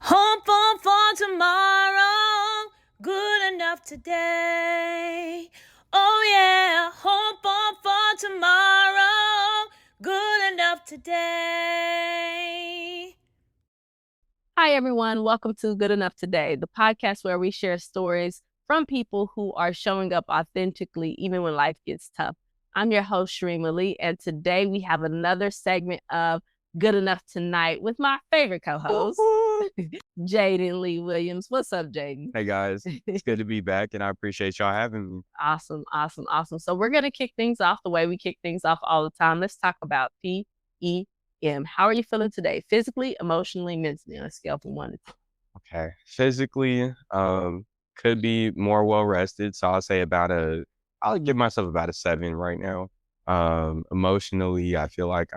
Hopeful for tomorrow, good enough today. Oh yeah, hopeful for tomorrow, good enough today. Hi, everyone. Welcome to Good Enough Today, the podcast where we share stories from people who are showing up authentically even when life gets tough. I'm your host, Cheremma Lee, and today we have another segment of Good Enough Tonight with my favorite co-host, Jadan Lee Williams. What's up, Jadan? Hey guys, it's good to be back, and I appreciate y'all having me. Awesome. So we're going to kick things off the way we kick things off all the time. Let's talk about PEM. How are you feeling today? Physically, emotionally, mentally, on a scale from 1 to 10? Okay, physically, could be more well rested, so I'll give myself about a 7 right now. Emotionally, I feel like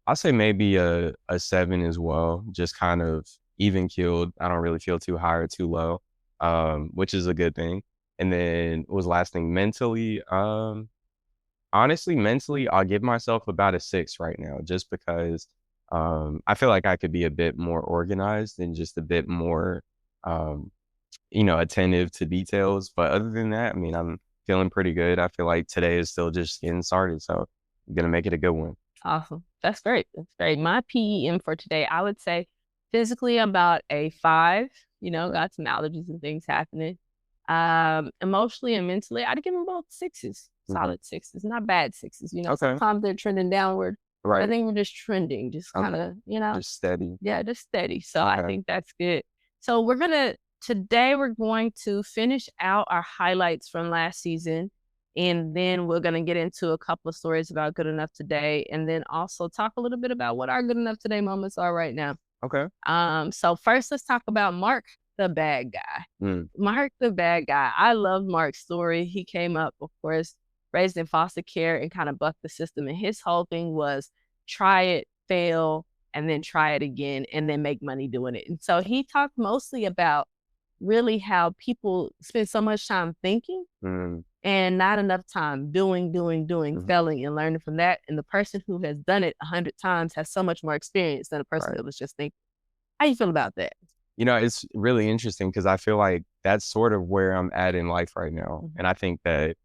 I'll say maybe a 7 as well, just kind of even keeled. I don't really feel too high or too low, which is a good thing. And then what was the last thing? Mentally, honestly, mentally, I'll give myself about a 6 right now, just because I feel like I could be a bit more organized and just a bit more, um, attentive to details. But other than that, I mean, I'm feeling pretty good. I feel like today is still just getting started, so I'm gonna make it a good one. Awesome. That's great. My PEM for today, I would say physically I'm about a 5, got some allergies and things happening. Emotionally and mentally, I'd give them both 6s, solid 6s, not bad 6s. Okay. Sometimes they're trending downward. Right. I think we're just trending, just kind of, Just steady. Yeah, just steady. So I Okay. think that's good. So today we're going to finish out our highlights from last season. And then we're going to get into a couple of stories about Good Enough Today. And then also talk a little bit about what our Good Enough Today moments are right now. Okay. So first let's talk about Mark, the bad guy. Mark, the bad guy. I love Mark's story. He came up, of course, raised in foster care and kind of bucked the system. And his whole thing was try it, fail, and then try it again, and then make money doing it. And so he talked mostly about really how people spend so much time thinking and not enough time doing, failing and learning from that. And the person who has done it 100 times has so much more experience than a person that was just thinking. How you feel about that? It's really interesting because I feel like that's sort of where I'm at in life right now. And I think that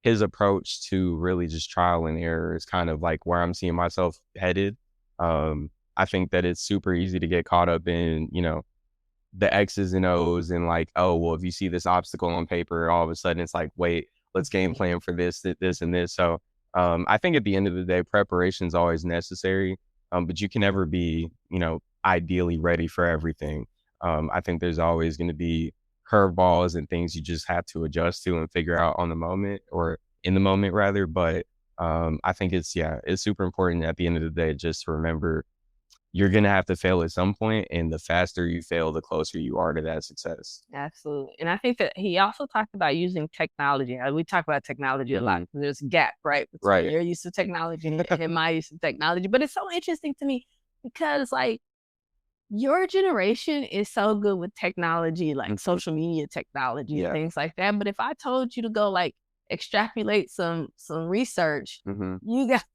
his approach to really just trial and error is kind of like where I'm seeing myself headed. I think that it's super easy to get caught up in, the X's and O's and like, oh, well, if you see this obstacle on paper, all of a sudden it's like, wait, let's game plan for this, and this. So I think at the end of the day, preparation is always necessary, but you can never be, ideally ready for everything. I think there's always going to be curveballs and things you just have to adjust to and figure out on the moment, or in the moment rather. But I think it's super important at the end of the day just to remember you're going to have to fail at some point, and the faster you fail, the closer you are to that success. Absolutely. And I think that he also talked about using technology. We talk about technology a lot. There's a gap, right? Between your use of technology and my use of technology. But it's so interesting to me because like your generation is so good with technology, like social media technology and things like that. But if I told you to go like extrapolate some research, you got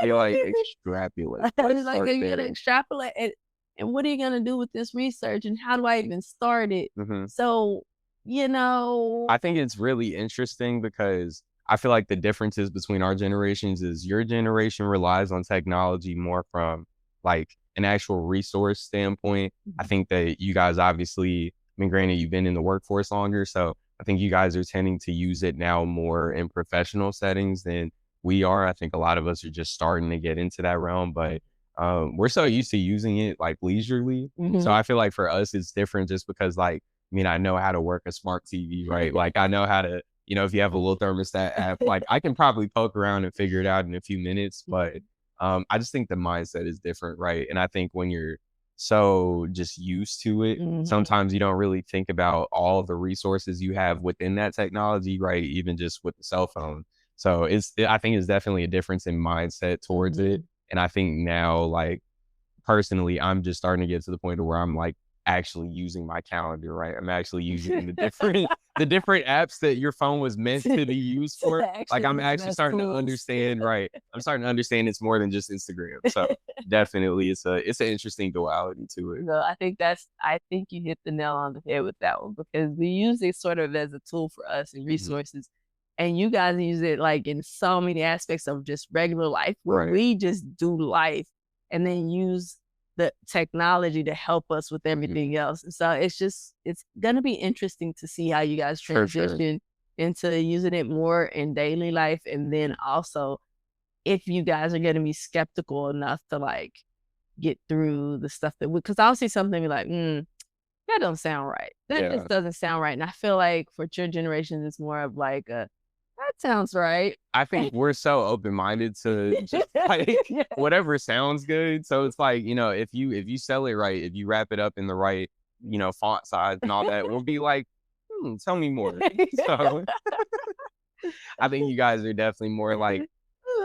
you like extrapolate. It's like you're gonna extrapolate it, and what are you gonna do with this research, and how do I even start it? So, I think it's really interesting because I feel like the differences between our generations is your generation relies on technology more from like an actual resource standpoint. I think that you guys obviously, I mean, granted, you've been in the workforce longer, so I think you guys are tending to use it now more in professional settings than we are. I think a lot of us are just starting to get into that realm, but we're so used to using it like leisurely. So I feel like for us, it's different just because like, I mean, I know how to work a smart TV, right? Like I know how to, if you have a little thermostat app, like I can probably poke around and figure it out in a few minutes, but I just think the mindset is different, right? And I think when you're so just used to it, sometimes you don't really think about all the resources you have within that technology, right? Even just with the cell phone. So I think it's definitely a difference in mindset towards it. And I think now, like, personally, I'm just starting to get to the point where I'm like actually using my calendar, right? I'm actually using the different apps that your phone was meant to be used for. Like I'm actually starting to understand, right? I'm starting to understand it's more than just Instagram. So definitely it's an interesting duality to it. No, I think you hit the nail on the head with that one, because we use it sort of as a tool for us and resources. And you guys use it like in so many aspects of just regular life, where we just do life and then use the technology to help us with everything else. And so it's going to be interesting to see how you guys transition into using it more in daily life. And then also if you guys are going to be skeptical enough to like get through the stuff that because I'll see something and be like, that don't sound right. That just doesn't sound right. And I feel like for your generation, it's more of like that sounds right. I think we're so open-minded to just like whatever sounds good. So it's like, if you sell it right, if you wrap it up in the right, font size and all that, we'll be like, tell me more. So I think you guys are definitely more like,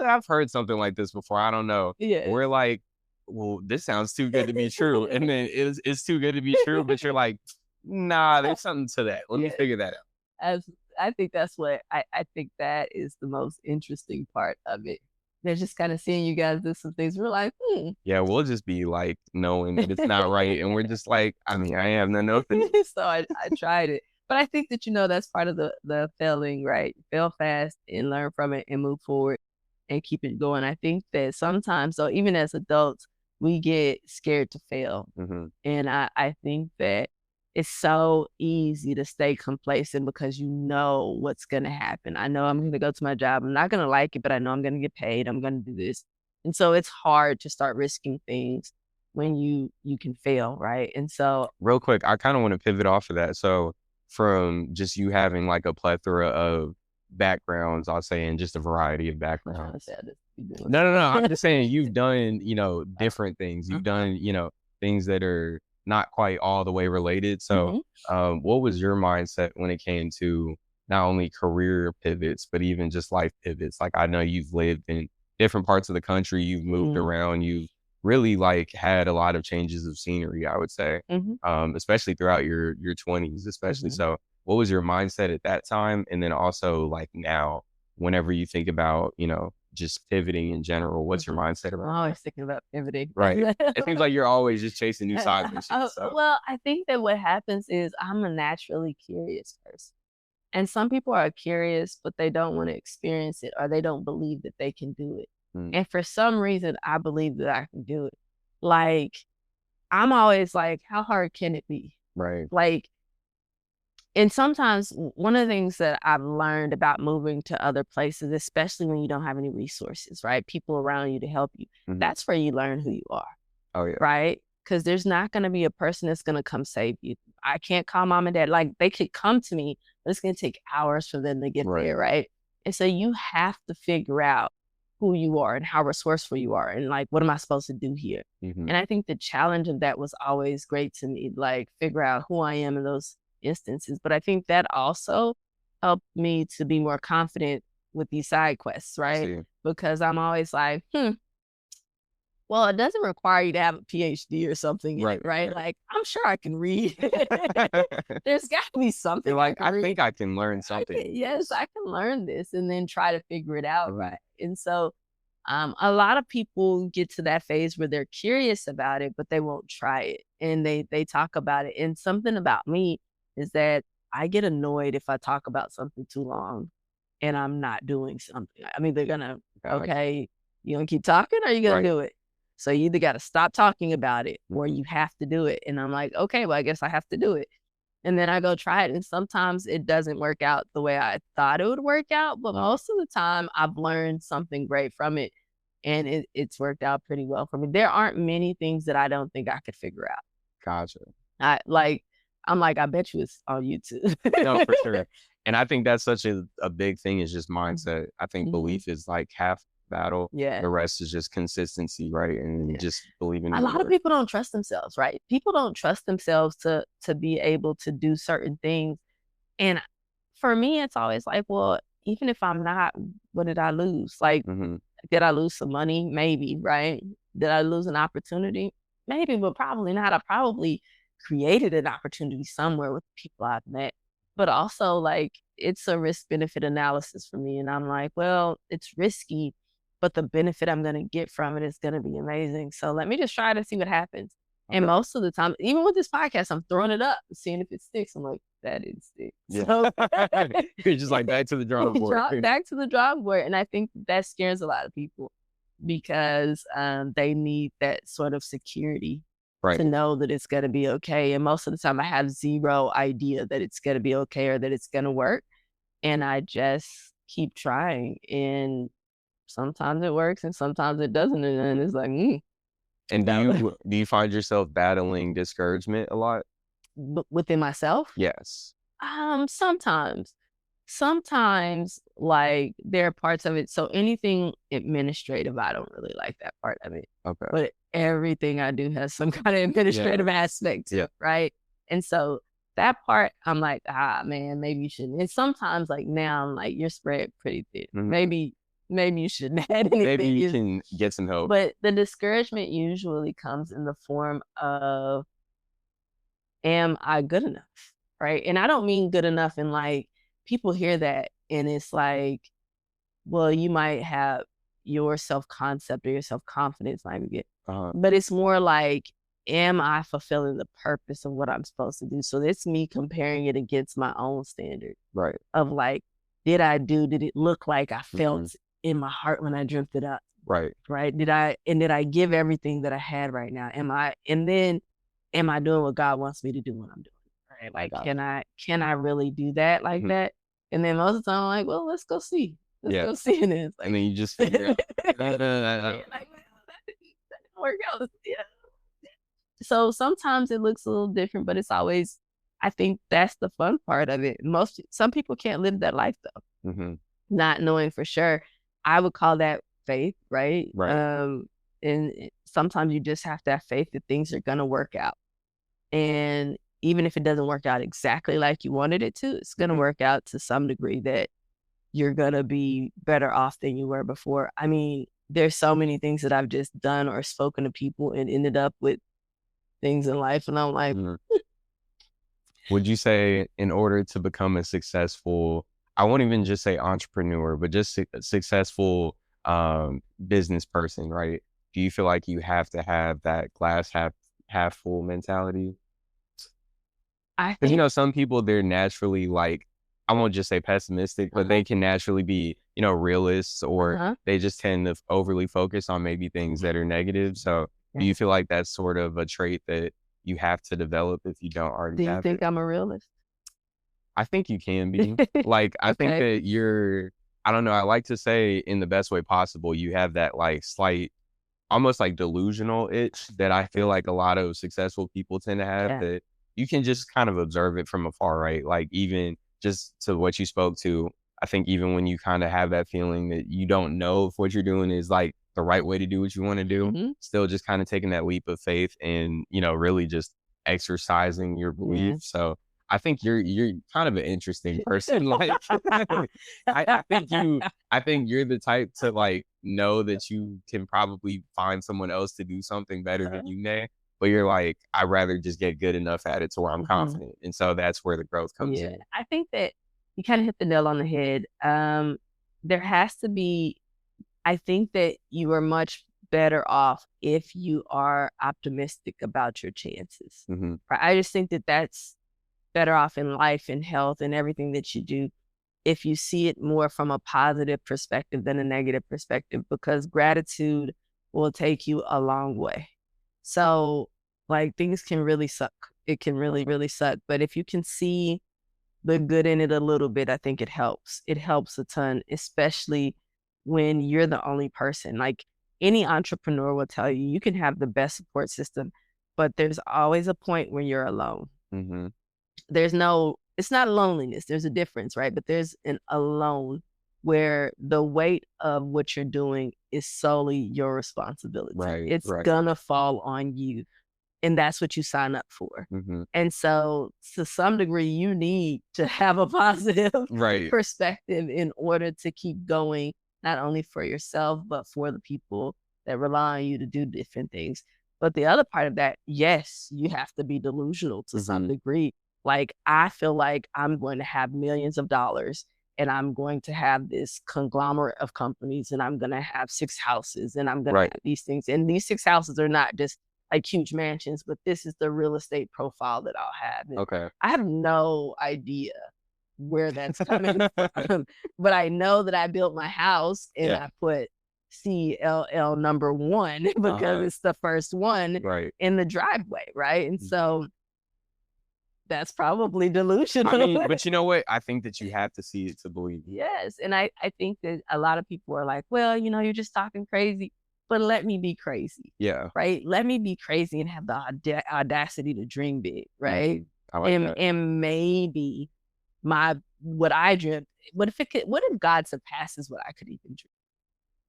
I've heard something like this before. I don't know. Yeah. We're like, well, this sounds too good to be true. And then it's too good to be true, but you're like, nah, there's something to that. Let me figure that out. I think that's what I think that is the most interesting part of it. They're just kind of seeing you guys do some things. We're like, Yeah, we'll just be like knowing that it's not right. And we're just like, I have no nothing. So I tried it. But I think that, that's part of the failing, right? Fail fast and learn from it and move forward and keep it going. I think that sometimes, so even as adults, we get scared to fail. And I think that it's so easy to stay complacent because you know what's going to happen. I know I'm going to go to my job. I'm not going to like it, but I know I'm going to get paid. I'm going to do this. And so it's hard to start risking things when you can fail, right? And so real quick, I kind of want to pivot off of that. So from just you having like a plethora of backgrounds, I'll say, and just a variety of backgrounds. No. I'm just saying you've done, different things. You've done, things that are not quite all the way related. So what was your mindset when it came to not only career pivots, but even just life pivots? Like I know you've lived in different parts of the country, you've moved around, you've really like had a lot of changes of scenery, I would say, especially throughout your 20s, especially. So what was your mindset at that time? And then also like now, whenever you think about, just pivoting in general, what's your mindset about? I'm always thinking about pivoting. Right. It seems like you're always just chasing new sides and shit. So. Well, I think that what happens is I'm a naturally curious person. And some people are curious, but they don't want to experience it, or they don't believe that they can do it. And for some reason, I believe that I can do it. Like, I'm always like, how hard can it be? Right. Like, and sometimes one of the things that I've learned about moving to other places, especially when you don't have any resources, right? People around you to help you. That's where you learn who you are. Oh, yeah. Right? Because there's not going to be a person that's going to come save you. I can't call mom and dad. Like, they could come to me, but it's going to take hours for them to get there, right? And so you have to figure out who you are and how resourceful you are and like, what am I supposed to do here? And I think the challenge of that was always great to me, like figure out who I am in those instances. But I think that also helped me to be more confident with these side quests, right? Because I'm always like, well, it doesn't require you to have a PhD or something, right? Like, I'm sure I can read. There's got to be something. You're like, I think I can learn something. Yes, I can learn this and then try to figure it out, right? And so a lot of people get to that phase where they're curious about it, but they won't try it. And they talk about it. And something about me is that I get annoyed if I talk about something too long and I'm not doing something. I mean, they're going to, okay, you going to keep talking or are you going to do it? So you either got to stop talking about it or you have to do it. And I'm like, okay, well, I guess I have to do it. And then I go try it. And sometimes it doesn't work out the way I thought it would work out. But most of the time I've learned something great from it. And it's worked out pretty well for me. There aren't many things that I don't think I could figure out. Gotcha. I'm like, I bet you it's on YouTube. No, for sure. And I think that's such a big thing is just mindset. I think belief is like half battle. Yeah. The rest is just consistency, right? And just believing. A lot of people don't trust themselves, right? People don't trust themselves to be able to do certain things. And for me, it's always like, well, even if I'm not, what did I lose? Like, did I lose some money? Maybe, right? Did I lose an opportunity? Maybe, but probably not. I probably created an opportunity somewhere with the people I've met. But also, like, it's a risk-benefit analysis for me. And I'm like, well, it's risky, but the benefit I'm going to get from it is going to be amazing. So let me just try to see what happens. Okay. And most of the time, even with this podcast, I'm throwing it up, seeing if it sticks. I'm like, that didn't stick. Yeah. So you're just like back to the drawing board. Back to the drawing board. And I think that scares a lot of people because they need that sort of security. Right. To know that it's going to be okay. And most of the time I have zero idea that it's going to be okay or that it's going to work. And I just keep trying. And sometimes it works and sometimes it doesn't. And then it's like, And do you find yourself battling discouragement a lot? Within myself? Yes. Sometimes like there are parts of it. So anything administrative, I don't really like that part of it. Okay. But everything I do has some kind of administrative aspect to it, right? And so that part, I'm like, man, maybe you shouldn't. And sometimes like now I'm like, you're spread pretty thin. Mm-hmm. Maybe you shouldn't add anything. Maybe you can get some help. But the discouragement usually comes in the form of, am I good enough? Right? And I don't mean good enough in like, people hear that and it's like, well, you might have your self-concept or your self-confidence might get, but it's more like, am I fulfilling the purpose of what I'm supposed to do? So it's me comparing it against my own standard. Right. Of like, did it look like I felt in my heart when I dreamt it up? Right. Right. Did I give everything that I had right now? Am I doing what God wants me to do when I'm doing? Right? Like, can I really do that like that? And then most of the time I'm like, well, let's go see. Let's go see this. Like, and then you just figure out. Like, well, that didn't work out. Yeah. So sometimes it looks a little different, but it's always, I think that's the fun part of it. Some people can't live that life though. Mm-hmm. Not knowing for sure. I would call that faith, right? Right. And sometimes you just have to have faith that things are going to work out. And even if it doesn't work out exactly like you wanted it to, it's going to work out to some degree that you're going to be better off than you were before. I mean, there's so many things that I've just done or spoken to people and ended up with things in life. And I'm like, would you say in order to become a successful, I won't even just say entrepreneur, but just a successful business person, right? Do you feel like you have to have that glass half full mentality? Because, some people, they're naturally like, I won't just say pessimistic, but they can naturally be, realists, or they just tend to overly focus on maybe things that are negative. So do you feel like that's sort of a trait that you have to develop if you don't already have it? Do you think I'm a realist? I think you can be. Like, I think that I don't know, I like to say in the best way possible, you have that like slight, almost like delusional itch that I feel like a lot of successful people tend to have, that you can just kind of observe it from afar, right? Like, even just to what you spoke to, I think even when you kind of have that feeling that you don't know if what you're doing is like the right way to do what you want to do, still just kind of taking that leap of faith and, really just exercising your belief. So I think you're kind of an interesting person. Like, I think you're the type to like know that you can probably find someone else to do something better than you may. But you're like, I'd rather just get good enough at it to where I'm confident. And so that's where the growth comes in. I think that you kind of hit the nail on the head. There has to be, I think that you are much better off if you are optimistic about your chances. Right? I just think that that's better off in life and health and everything that you do if you see it more from a positive perspective than a negative perspective, because gratitude will take you a long way. So like, things can really suck. It can really, really suck. But if you can see the good in it a little bit, I think it helps. It helps a ton, especially when you're the only person. Like, any entrepreneur will tell you, you can have the best support system, but there's always a point when you're alone. It's not loneliness. There's a difference, right? But there's an alone where the weight of what you're doing is solely your responsibility. Right, it's gonna fall on you. And that's what you sign up for. And so to some degree, you need to have a positive perspective in order to keep going, not only for yourself, but for the people that rely on you to do different things. But the other part of that, yes, you have to be delusional to some degree. Like, I feel like I'm going to have millions of dollars and I'm going to have this conglomerate of companies and I'm going to have 6 houses and I'm going to have these things. And these 6 houses are not just like huge mansions, but this is the real estate profile that I'll have. And I have no idea where that's coming from, but I know that I built my house and I put CLL number 1 because it's the first one in the driveway, right? And so that's probably delusional. I mean, but you know what? I think that you have to see it to believe it. Yes. And I think that a lot of people are like, well, you know, you're just talking crazy, but let me be crazy. Yeah. Right? Let me be crazy and have the audacity to dream big, right? I like that. And maybe what I dreamt, what if God surpasses what I could even dream?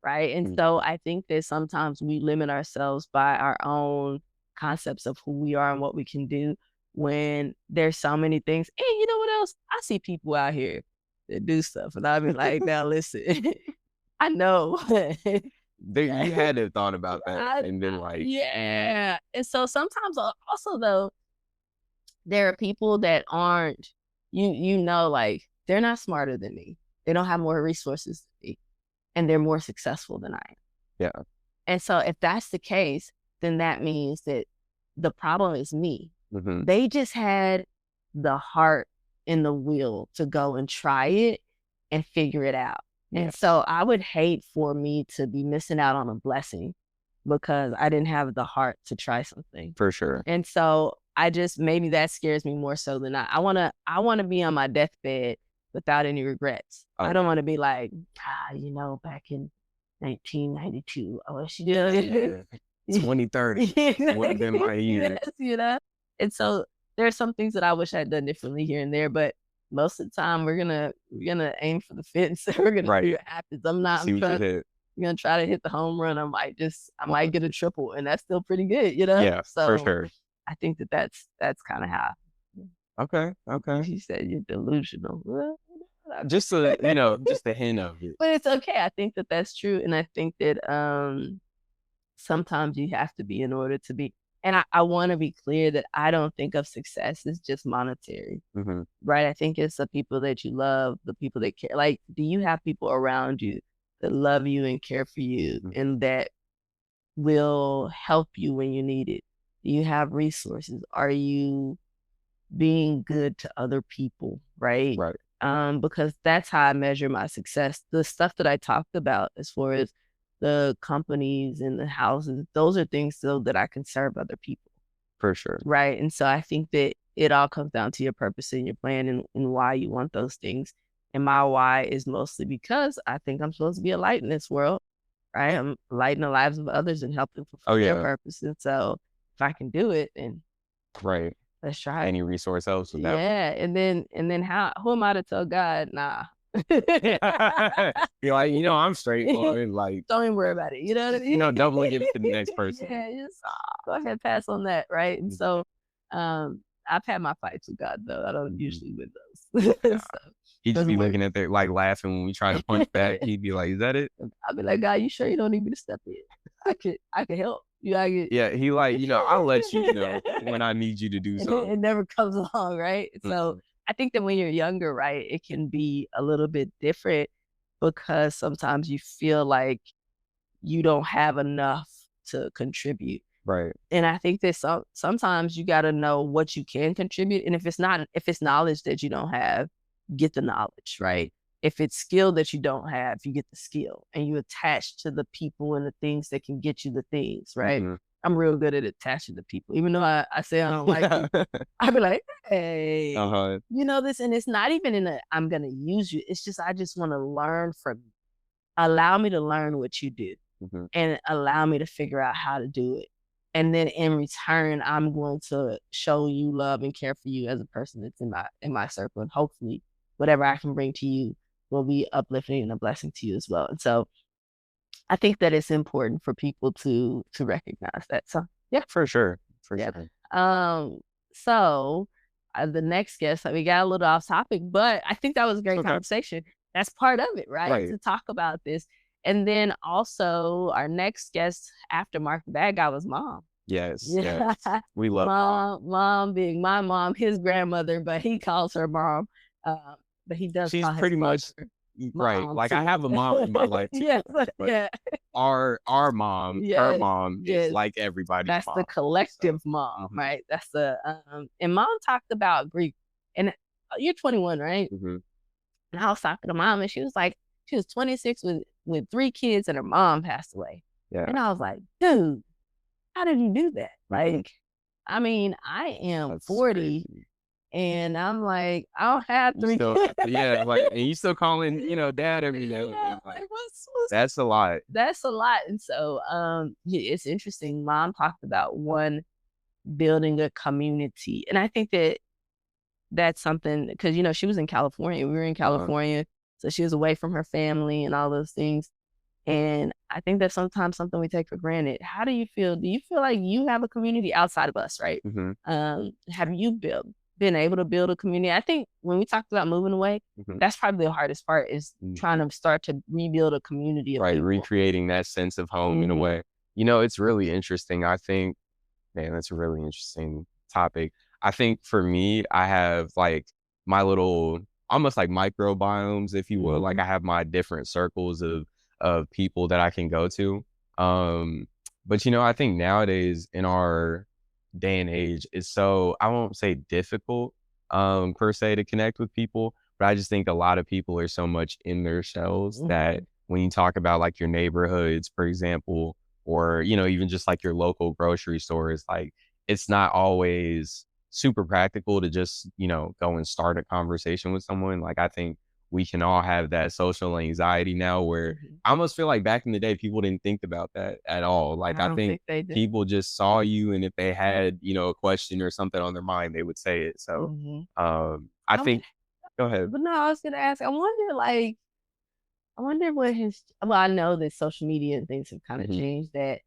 Right? And so I think that sometimes we limit ourselves by our own concepts of who we are and what we can do, when there's so many things. And you know what else? I see people out here that do stuff and I'll be like, now listen, I know. You had to have thought about that and been like. Yeah. And so sometimes also though, there are people that aren't, you know, like they're not smarter than me. They don't have more resources than me. And they're more successful than I am. Yeah. And so if that's the case, then that means that the problem is me. They just had the heart and the will to go and try it and figure it out. And so I would hate for me to be missing out on a blessing because I didn't have the heart to try something. For sure. And so maybe that scares me more so than I want to be on my deathbed without any regrets. I don't want to be like, you know, back in 1992, I wish you did. 2030 would have been my year. Yes, you know? And so there are some things that I wish I'd done differently here and there, but most of the time we're gonna aim for the fence. We're gonna see what happens. I'm gonna try to hit the home run. I might get a triple, and that's still pretty good, you know? Yeah, so for sure. I think that's kind of how. Okay. She said you're delusional. Just a hint of it. But it's okay. I think that that's true, and I think that sometimes you have to be in order to be. And I want to be clear that I don't think of success as just monetary, right? I think it's the people that you love, the people that care. Like, do you have people around you that love you and care for you and that will help you when you need it? Do you have resources? Are you being good to other people, right? Right. Because that's how I measure my success. The stuff that I talked about as far as the companies and the houses, those are things so that I can serve other people. For sure. Right. And so I think that it all comes down to your purpose and your plan and why you want those things. And my why is mostly because I think I'm supposed to be a light in this world. Right. I'm lighting the lives of others and helping fulfill their purpose. And so if I can do it, then let's try it. Any resource helps with that. Yeah. And then who am I to tell God, nah. You're like, you know, I'm straightforward. Like, don't even worry about it. You know what I mean? You know, double give it to the next person. Yeah, just go ahead, pass on that, right? And so, I've had my fights with God though. I don't usually win those. So, he'd just be looking at there, like laughing when we try to punch back. He'd be like, "Is that it?" I'd be like, "God, you sure you don't need me to step in? I could help." Yeah, he like, you know, I'll let you know when I need you to do something. It never comes along, right? So I think that when you're younger, right, it can be a little bit different because sometimes you feel like you don't have enough to contribute. Right. And I think that sometimes you got to know what you can contribute. And if it's knowledge that you don't have, get the knowledge, right? If it's skill that you don't have, you get the skill and you attach to the people and the things that can get you the things, right? I'm real good at attaching to people. Even though I say I don't like you, I be like, hey, you know this, and it's not even I'm gonna use you. It's just I just want to learn from you. Allow me to learn what you do, and allow me to figure out how to do it. And then in return, I'm going to show you love and care for you as a person that's in my circle, and hopefully, whatever I can bring to you will be uplifting and a blessing to you as well. And so I think that it's important for people to recognize that. So yeah, for sure. So the next guest, we got a little off topic, but I think that was a great conversation. That's part of it, right? To talk about this. And then also our next guest after Mark the Bad Guy was Mom. Yes. We love mom being my mom, his grandmother, but he calls her mom. But he does. She's call pretty much right. Like I have a mom in my life too. Yeah. Our mom, her mom is like everybody's That's mom. the collective mom, right? That's the and mom talked about grief. And you're 21, right? Mm-hmm. And I was talking to mom, and she was like, she was 26 with 3 kids, and her mom passed away. Yeah. And I was like, dude, how did you do that? Like, I mean, I am That's 40, crazy. and I'm like, I don't have 3 kids. Yeah, like, and you still calling, dad every day. Yeah, Like, what's that's a lot. That's a lot. And so, it's interesting. Mom talked about building a community, and I think that's something because she was in California. We were in California, so she was away from her family and all those things. And I think that's sometimes something we take for granted. How do you feel? Do you feel like you have a community outside of us, right? Mm-hmm. Have you been able to build a community? I think when we talked about moving away, that's probably the hardest part is trying to start to rebuild a community of people. Recreating that sense of home in a way. It's really interesting. I think, man, that's a really interesting topic. I think for me, I have like my little, almost like microbiomes, if you will. Like I have my different circles of people that I can go to. But I think nowadays in our day and age, it's so, I won't say difficult per se to connect with people, but I just think a lot of people are so much in their shells that when you talk about like your neighborhoods, for example, or even just like your local grocery stores, like it's not always super practical to just go and start a conversation with someone. Like I think we can all have that social anxiety now where I almost feel like back in the day people didn't think about that at all. Like I think people just saw you, and if they had a question or something on their mind, they would say it. So I think go ahead. But no, I was gonna ask, I wonder what I know that social media and things have kind of changed that,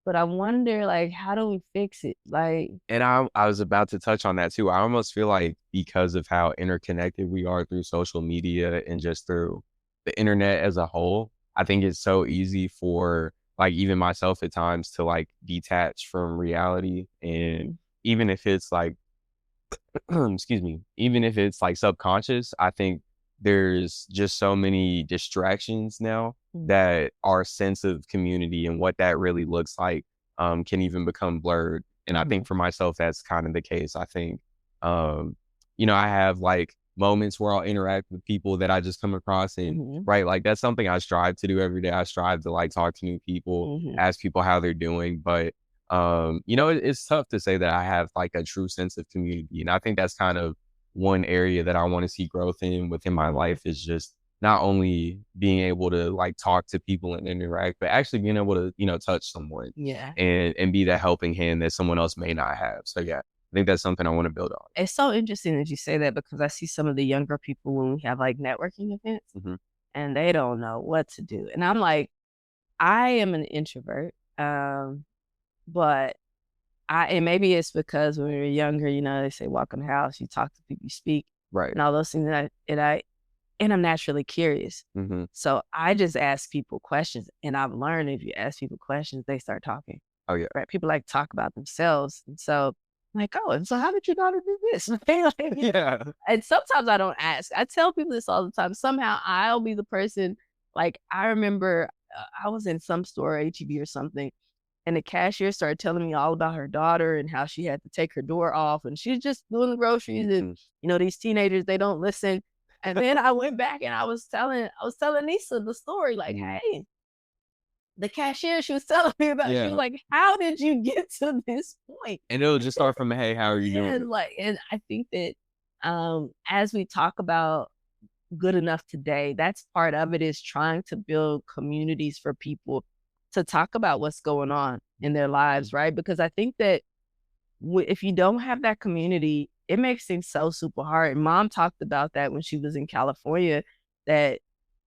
but I wonder, like, how do we fix it? Like, and I was about to touch on that too. I almost feel like because of how interconnected we are through social media and just through the internet as a whole, I think it's so easy for like even myself at times to like detach from reality. And even if it's like, excuse me, even if it's like subconscious, I think there's just so many distractions now that our sense of community and what that really looks like can even become blurred. And I think for myself, that's kind of the case. I think, I have like moments where I'll interact with people that I just come across and right, like that's something I strive to do every day. I strive to like talk to new people, ask people how they're doing. But, it's tough to say that I have like a true sense of community. And I think that's kind of one area that I want to see growth in within my life is just not only being able to like talk to people and interact, but actually being able to, touch someone and be that helping hand that someone else may not have. So yeah, I think that's something I want to build on. It's so interesting that you say that because I see some of the younger people when we have like networking events and they don't know what to do. And I'm like, I am an introvert, but and maybe it's because when we were younger, they say walk in the house, you talk to people, you speak, right, and all those things. And I'm naturally curious, so I just ask people questions, and I've learned if you ask people questions, they start talking. Oh yeah, right. People like to talk about themselves, and so I'm like, oh, and so how did you know to do this? Yeah. And sometimes I don't ask. I tell people this all the time. Somehow I'll be the person. Like I remember I was in some store, HEB or something. And the cashier started telling me all about her daughter and how she had to take her door off and she's just doing the groceries and these teenagers, they don't listen. And then I went back and I was telling Nisa the story, like, hey, the cashier, she was telling me about, she was like, how did you get to this point? And it'll just start from, hey, how are you doing? And I think that as we talk about good enough today, that's part of it is trying to build communities for people to talk about what's going on in their lives, right? Because I think that if you don't have that community, it makes things so super hard. And Mom talked about that when she was in California, that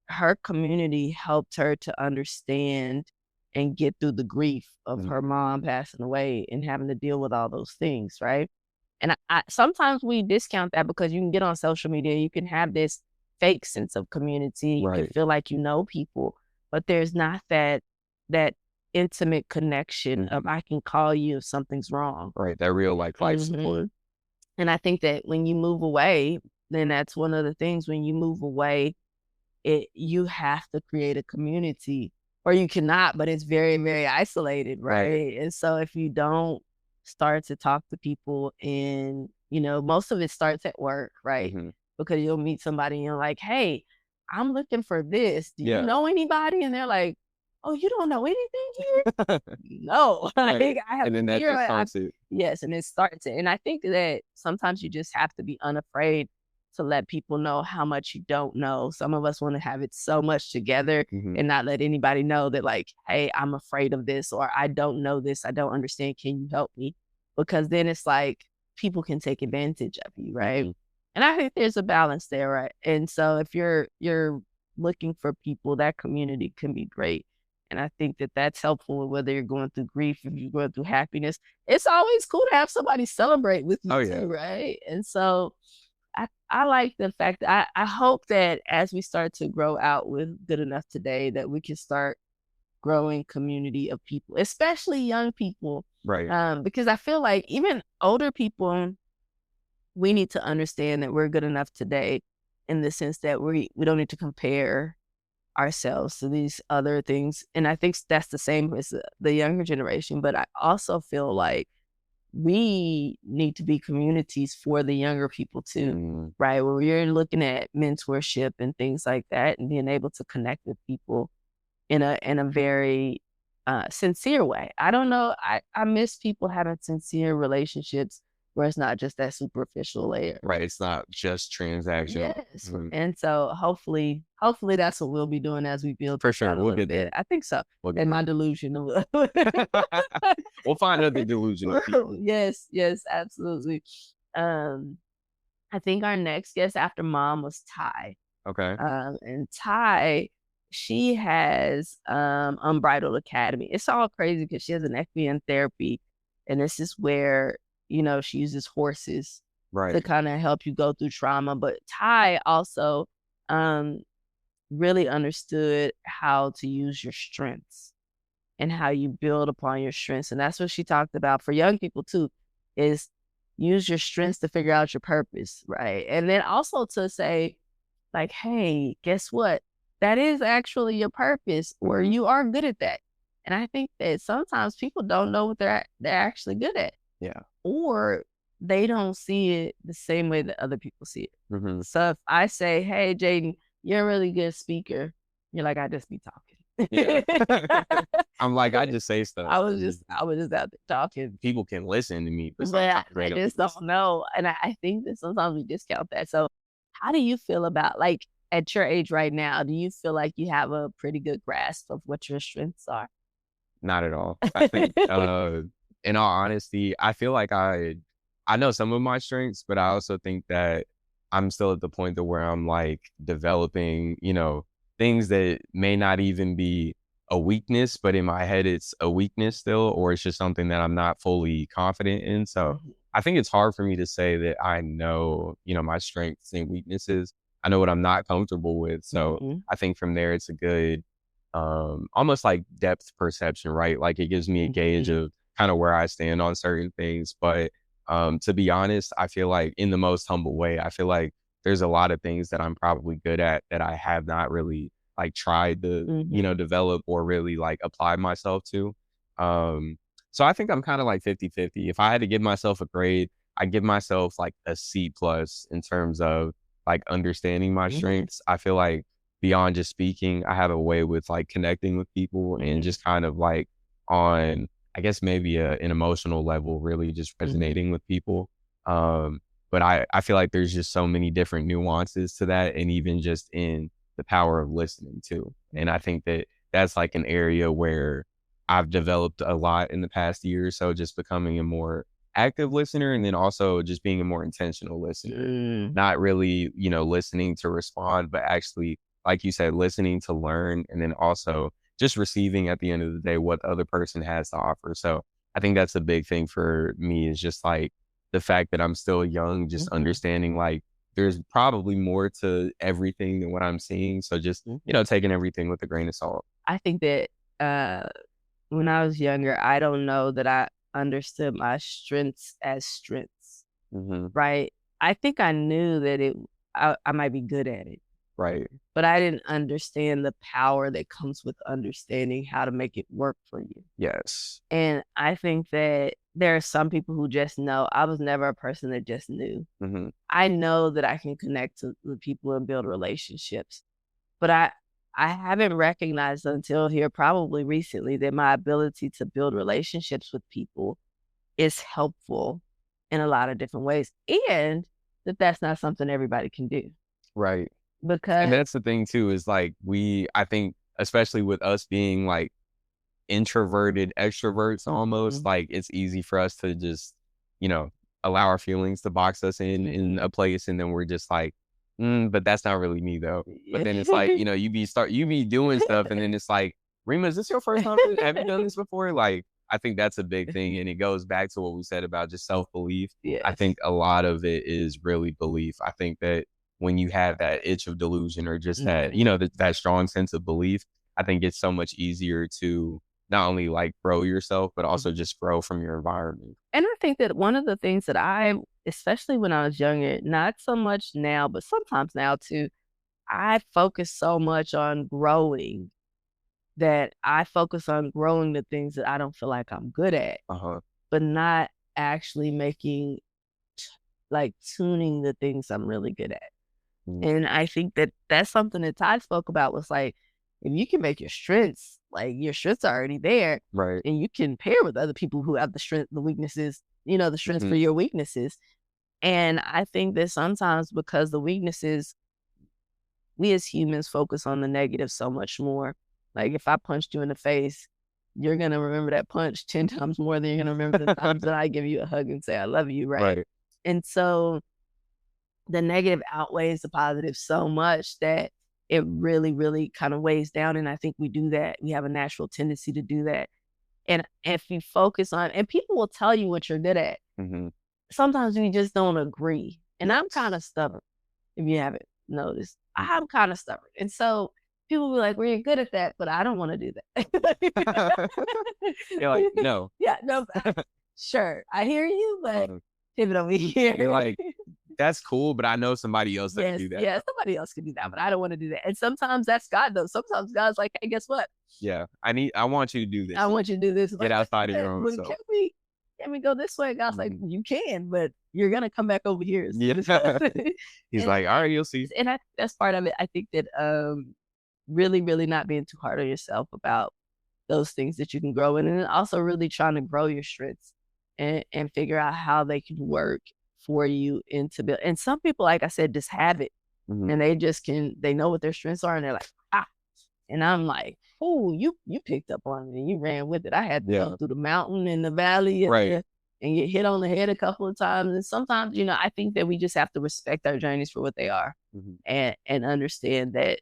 her community helped her to understand and get through the grief of her mom passing away and having to deal with all those things, right? And I sometimes we discount that because you can get on social media, you can have this fake sense of community, you can feel like you know people, but there's not that intimate connection of I can call you if something's wrong. Right. That real life support. And I think that when you move away, then that's one of the things. When you move away, you have to create a community, or you cannot, but it's very, very isolated, right? And so if you don't start to talk to people, and most of it starts at work, right? Because you'll meet somebody and you're like, hey, I'm looking for this. Do you know anybody? And they're like, oh, you don't know anything here? No. I have and then that just starts it. Yes, and it starts it. And I think that sometimes you just have to be unafraid to let people know how much you don't know. Some of us want to have it so much together and not let anybody know that, like, hey, I'm afraid of this, or I don't know this, I don't understand, can you help me? Because then it's like people can take advantage of you, right? And I think there's a balance there, right? And so if you're looking for people, that community can be great. And I think that that's helpful whether you're going through grief, if you're going through happiness. It's always cool to have somebody celebrate with you too, right? And so I like the fact that I hope that as we start to grow out with Good Enough Today, that we can start growing community of people, especially young people. Right. Because I feel like even older people, we need to understand that we're good enough today, in the sense that we don't need to compare ourselves to these other things. And I think that's the same as the younger generation. But I also feel like we need to be communities for the younger people too, right? Where you're looking at mentorship and things like that, and being able to connect with people in a very sincere way. I don't know. I miss people having sincere relationships where it's not just that superficial layer. Right. It's not just transactional. Yes. And so hopefully that's what we'll be doing as we build. For sure. We'll get there. I think so. And my delusion. We'll find other delusional people. Yes, absolutely. I think our next guest after Mom was Ty. Okay. And Ty, she has Unbridled Academy. It's all crazy because she has an FBN therapy, and this is where she uses horses to kind of help you go through trauma. But Ty also really understood how to use your strengths and how you build upon your strengths. And that's what she talked about for young people too, is use your strengths to figure out your purpose, right? And then also to say, like, hey, guess what? That is actually your purpose, or you are good at that. And I think that sometimes people don't know what they're actually good at. Yeah. Or they don't see it the same way that other people see it. So if I say, hey, Jaden, you're a really good speaker, you're like, I just be talking. Yeah. I'm like, I just say stuff. I was just out there talking. People can listen to me, but I just don't know. And I think that sometimes we discount that. So how do you feel about, like, at your age right now, do you feel like you have a pretty good grasp of what your strengths are? Not at all. I think in all honesty, I feel like I know some of my strengths, but I also think that I'm still at the point where I'm like developing, things that may not even be a weakness, but in my head, it's a weakness still, or it's just something that I'm not fully confident in. So I think it's hard for me to say that I know, my strengths and weaknesses. I know what I'm not comfortable with. So I think from there, it's a good, almost like depth perception, right? Like it gives me a gauge of kind of where I stand on certain things. But to be honest, I feel like in the most humble way, I feel like there's a lot of things that I'm probably good at that I have not really like tried to, develop or really like apply myself to. So I think I'm kind of like 50-50. If I had to give myself a grade, I'd give myself like a C+ in terms of like understanding my strengths. I feel like beyond just speaking, I have a way with like connecting with people and just kind of like on, I guess maybe an emotional level, really just resonating with people. But I feel like there's just so many different nuances to that, and even just in the power of listening too. And I think that that's like an area where I've developed a lot in the past year or so, just becoming a more active listener, and then also just being a more intentional listener. Not really, listening to respond, but actually, like you said, listening to learn, and then also just receiving at the end of the day what the other person has to offer. So I think that's a big thing for me, is just like the fact that I'm still young, just understanding like there's probably more to everything than what I'm seeing. So just, taking everything with a grain of salt. I think that when I was younger, I don't know that I understood my strengths as strengths, right? I think I knew that I might be good at it. Right. But I didn't understand the power that comes with understanding how to make it work for you. Yes. And I think that there are some people who just know. I was never a person that just knew. I know that I can connect with people and build relationships, but I haven't recognized until here probably recently that my ability to build relationships with people is helpful in a lot of different ways, and that that's not something everybody can do. Right. Because and that's the thing too, is like I think especially with us being like introverted extroverts almost, like it's easy for us to just, allow our feelings to box us in a place, and then we're just like, but that's not really me though. But then it's like, you be doing stuff, and then it's like, Rima, is this your first time? Have you done this before? Like, I think that's a big thing, and it goes back to what we said about just self-belief. I think a lot of it is really belief. I think that when you have that itch of delusion, or just that, that strong sense of belief, I think it's so much easier to not only like grow yourself, but also just grow from your environment. And I think that one of the things that especially when I was younger, not so much now, but sometimes now too, I focus so much on growing that I focus on growing the things that I don't feel like I'm good at, but not actually tuning the things I'm really good at. And I think that that's something that Todd spoke about, was like, if you can make your strengths are already there, right? And you can pair with other people who have the strength, the weaknesses, the strengths for your weaknesses. And I think that sometimes, because the weaknesses, we as humans focus on the negative so much more. Like, if I punched you in the face, you're going to remember that punch 10 times more than you're going to remember the times that I give you a hug and say, I love you, right? And so the negative outweighs the positive so much that it really, really kind of weighs down. And I think we do that. We have a natural tendency to do that. And if you focus on, and people will tell you what you're good at, sometimes we just don't agree. And I'm kind of stubborn, if you haven't noticed. I'm kind of stubborn. And so people will be like, well, you're good at that, but I don't want to do that. You're like, no. Yeah, no. Sure, I hear you, but pivot over here. You're like, that's cool, but I know somebody else that can do that. Yeah, somebody else can do that, but I don't want to do that. And sometimes that's God, though. Sometimes God's like, hey, guess what? Yeah, I want you to do this. I want you to do this. Get outside of your own self. Can we go this way? And God's like, you can, but you're going to come back over here. He's like, all right, you'll see. And that's part of it. I think that really, really not being too hard on yourself about those things that you can grow in, and then also really trying to grow your strengths and figure out how they can work for you into build. And some people, like I said, just have it, and they know what their strengths are, and they're like, and I'm like, oh, you picked up on it and you ran with it. I had to go through the mountain and the valley and get hit on the head a couple of times. And sometimes, I think that we just have to respect our journeys for what they are, and understand that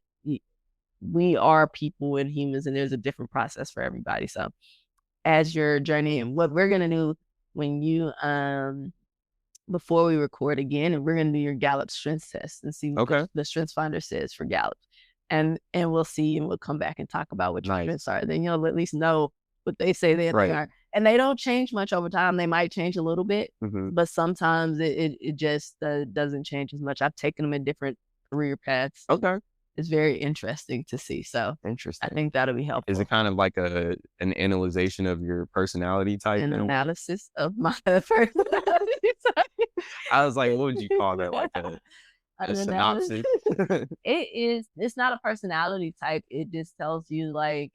we are people and humans, and there's a different process for everybody. So as your journey, and what we're going to do when you, before we record again, and we're going to do your Gallup strengths test and see what the Strengths Finder says for Gallup. And we'll see, and we'll come back and talk about what your strengths are. Then you'll at least know what they say they are. And they don't change much over time. They might change a little bit, but sometimes it just doesn't change as much. I've taken them in different career paths. It's very interesting to see. So interesting. I think that'll be helpful. Is it kind of like an analyzation of your personality type? An analysis of my personality type. I was like, what would you call that? Like a synopsis? It's not a personality type. It just tells you, like,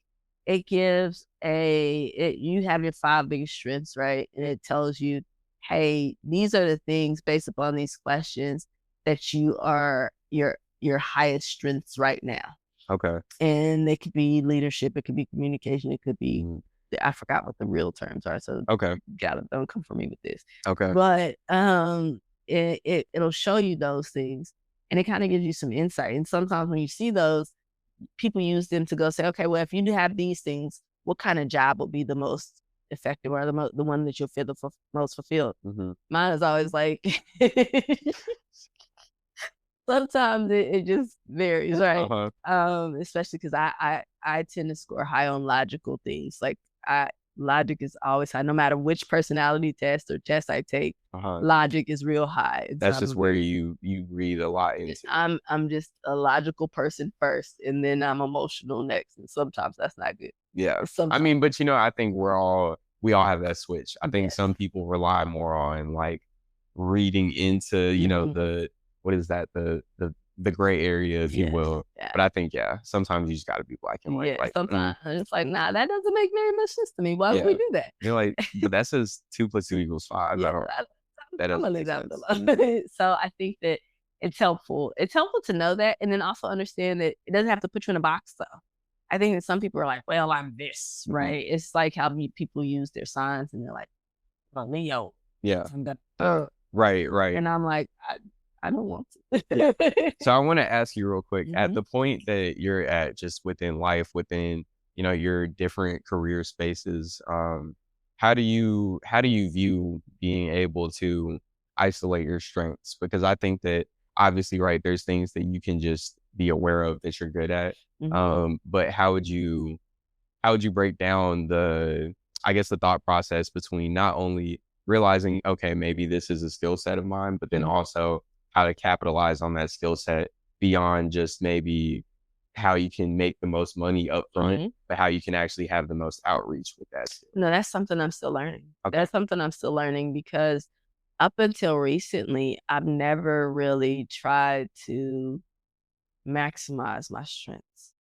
it gives you have your 5 biggest strengths, right? And it tells you, hey, these are the things based upon these questions that you are your highest strengths right now. And they could be leadership, it could be communication, it could be I forgot what the real terms are, so don't come for me with this. But it'll show you those things, and it kind of gives you some insight. And sometimes when you see those, people use them to go say, okay, well, if you have these things, what kind of job will be the most effective, or the one that you'll feel the most fulfilled? Mine is always like sometimes it just varies, right? Especially because I tend to score high on logical things. Like, logic is always high. No matter which personality test or test I take, logic is real high. That's just where you read a lot into. I'm just a logical person first, and then I'm emotional next. And sometimes that's not good. Yeah. I mean, but I think we all have that switch. I think some people rely more on like reading into, the what is that, the gray area, if you will. Yeah. But I think, sometimes you just got to be black and white. Yeah, sometimes it's like, nah, that doesn't make very much sense to me. Why would we do that? You're like, but that says 2 + 2 = 5. Yeah, that doesn't make sense. So I think that it's helpful. It's helpful to know that, and then also understand that it doesn't have to put you in a box, though. I think that some people are like, well, I'm this, right? It's like how people use their signs, and they're like, well, Leo. Yeah. I'm gonna, right. And I'm like, I don't want to. So I want to ask you real quick, at the point that you're at just within life, within, your different career spaces, how do you view being able to isolate your strengths? Because I think that obviously, right, there's things that you can just be aware of that you're good at. But how would you break down the thought process between not only realizing, okay, maybe this is a skill set of mine, but then also how to capitalize on that skill set beyond just maybe how you can make the most money up front, but how you can actually have the most outreach with that skill? No, that's something I'm still learning. Okay. That's something I'm still learning, because up until recently, I've never really tried to maximize my strengths.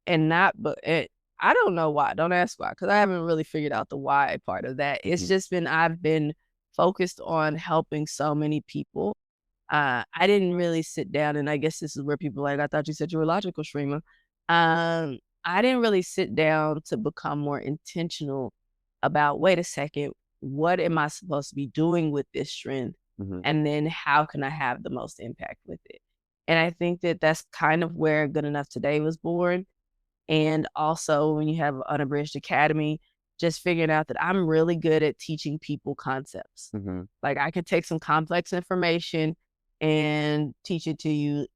I don't know why. Don't ask why, because I haven't really figured out the why part of that. It's just been, I've been focused on helping so many people. I didn't really sit down, and I guess this is where people are like, I thought you said you were logical, Cheremma. I didn't really sit down to become more intentional about, wait a second, what am I supposed to be doing with this strength? And then how can I have the most impact with it? And I think that that's kind of where Good Enough Today was born. And also when you have Unabridged Academy, just figuring out that I'm really good at teaching people concepts. Like I could take some complex information and teach it to you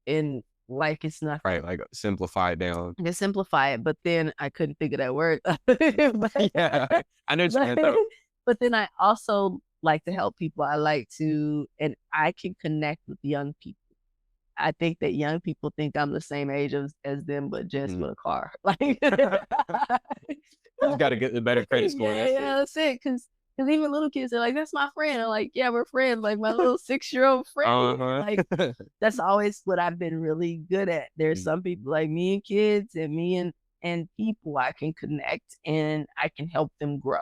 in like it's nothing. Right, like simplify it down. Just simplify it, but then I couldn't figure that word. I know what you meant though. But then I also like to help people. I like to, and I can connect with young people. I think that young people think I'm the same age as them, but just with a car. Like, you got to get the better credit score. That's it. Because even little kids are like, that's my friend. I'm like, yeah, we're friends. Like my little 6-year-old friend. Like that's always what I've been really good at. There's some people like me and kids, and me and people I can connect, and I can help them grow.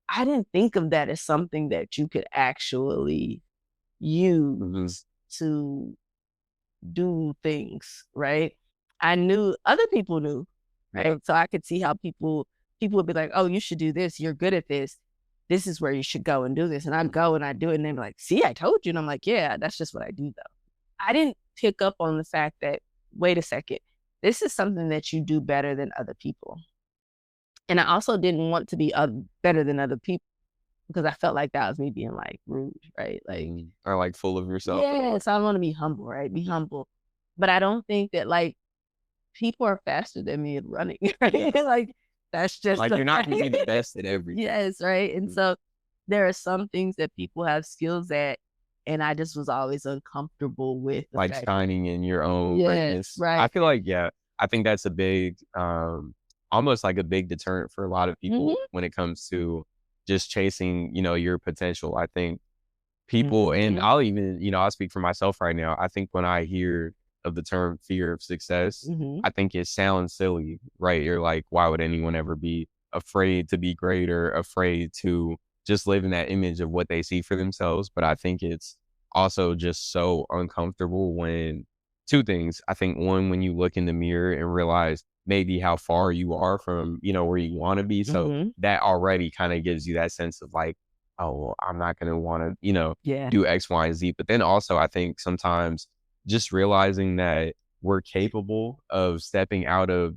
I didn't think of that as something that you could actually use to do things, right? I knew other people knew, right? So I could see how people would be like, oh, you should do this. You're good at this. This is where you should go and do this. And I'd go and I'd do it. And they'd be like, see, I told you. And I'm like, yeah, that's just what I do though. I didn't pick up on the fact that, wait a second, this is something that you do better than other people. And I also didn't want to be better than other people, because I felt like that was me being like rude, right? Like, or like full of yourself. Yeah, so I want to be humble, right? Be humble. But I don't think that like people are faster than me at running, right? Like that's just like you're not gonna be the best at everything. Yes, right. And so there are some things that people have skills at, and I just was always uncomfortable with like shining in your own greatness. Right. I feel like I think that's a big almost like a big deterrent for a lot of people when it comes to just chasing, your potential. I think people, and I'll even, I'll speak for myself right now. I think when I hear of the term fear of success, I think it sounds silly, right? You're like, why would anyone ever be afraid to be great or afraid to just live in that image of what they see for themselves? But I think it's also just so uncomfortable when two things. I think one, when you look in the mirror and realize maybe how far you are from, where you want to be. So that already kind of gives you that sense of like, oh, well, I'm not going to want to, do X, Y, and Z. But then also I think sometimes just realizing that we're capable of stepping out of,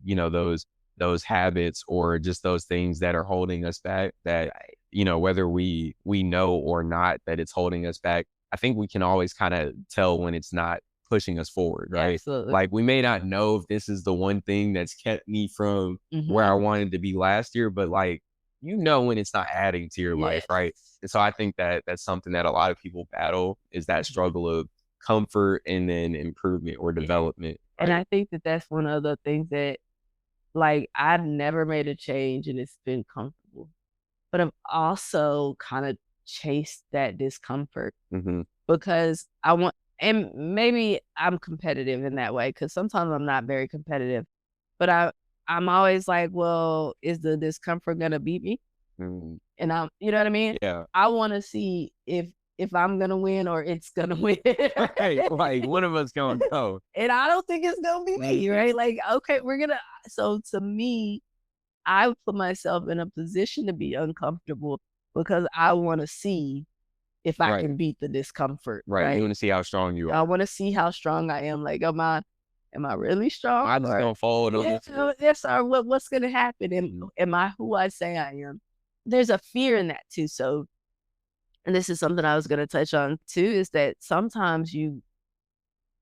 those habits or just those things that are holding us back, that, whether we know or not that it's holding us back, I think we can always kind of tell when it's not pushing us forward, right? Absolutely. Like, we may not know if this is the one thing that's kept me from where I wanted to be last year, but like, when it's not adding to your life, right? And so I think that that's something that a lot of people battle, is that struggle of comfort and then improvement or development. And I think that that's one of the things that, like, I've never made a change and it's been comfortable, but I've also kind of chased that discomfort because I want, and maybe I'm competitive in that way, because sometimes I'm not very competitive, but I'm always like, well, is the discomfort gonna beat me? And you know what I mean? Yeah. I want to see if I'm gonna win or it's gonna win. Right. Like, one of us gonna go. And I don't think it's gonna be me, right? Like, okay, so to me, I put myself in a position to be uncomfortable because I want to see if I can beat the discomfort. Right. You want to see how strong you are. I want to see how strong I am. Like, am I really strong? I'm just gonna fall on this. Yes, or what's gonna happen? Am I who I say I am? There's a fear in that too. So, and this is something I was gonna touch on too, is that sometimes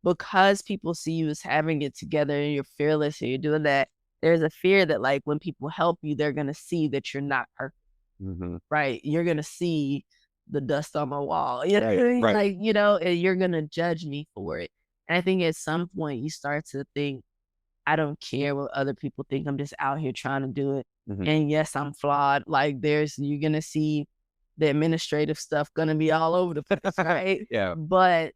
because people see you as having it together and you're fearless and you're doing that, there's a fear that, like, when people help you, they're gonna see that you're not perfect. Right? You're gonna see the dust on my wall. You know what I mean? Like, and you're gonna judge me for it. And I think at some point you start to think, I don't care what other people think. I'm just out here trying to do it. And yes, I'm flawed. Like, you're gonna see the administrative stuff gonna be all over the place, right? Yeah. But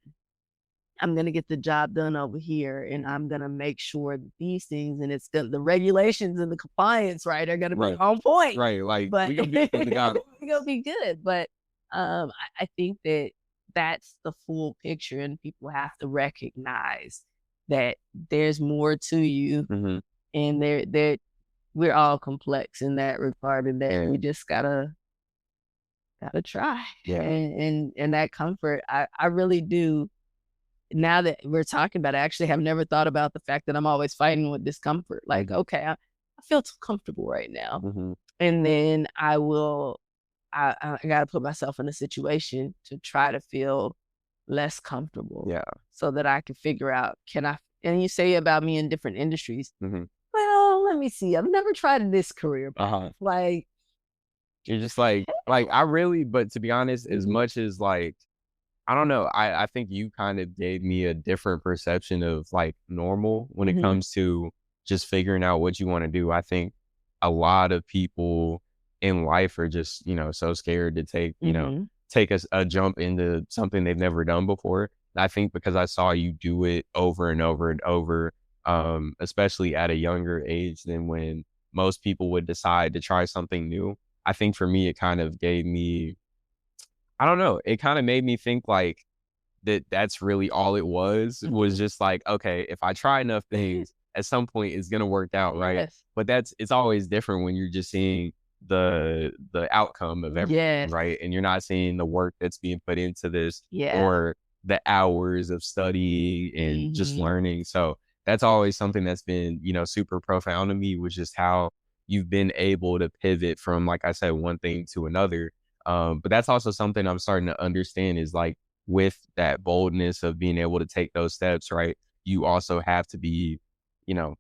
I'm gonna get the job done over here, and I'm gonna make sure that these things and the regulations and the compliance, right, are gonna be on point. Right. Like, but we gonna be good. we gonna be good. But I think that that's the full picture, and people have to recognize that there's more to you, and we're all complex in that regard, and that we just gotta try. Yeah. And that comfort, I really do. Now that we're talking about it, I actually have never thought about the fact that I'm always fighting with discomfort. Like, okay, I feel too comfortable right now. And then I got to put myself in a situation to try to feel less comfortable. Yeah. So that I can figure out, and you say about me in different industries. Well, let me see. I've never tried this career. Like, you're just like but to be honest, as much as, like, I don't know, I think you kind of gave me a different perception of, like, normal when it comes to just figuring out what you want to do. I think a lot of people in life are just, so scared to take, take a jump into something they've never done before. I think because I saw you do it over and over and over, especially at a younger age than when most people would decide to try something new. I think for me, it kind of gave me, I don't know, it kind of made me think, like, that's really all it was just like, okay, if I try enough things, at some point it's going to work out, right? Yes. But it's always different when you're just seeing the outcome of everything, right? And you're not seeing the work that's being put into this, or the hours of studying and just learning. So that's always something that's been, super profound to me, was just how you've been able to pivot from, like I said, one thing to another. But that's also something I'm starting to understand, is, like, with that boldness of being able to take those steps, right? You also have to be,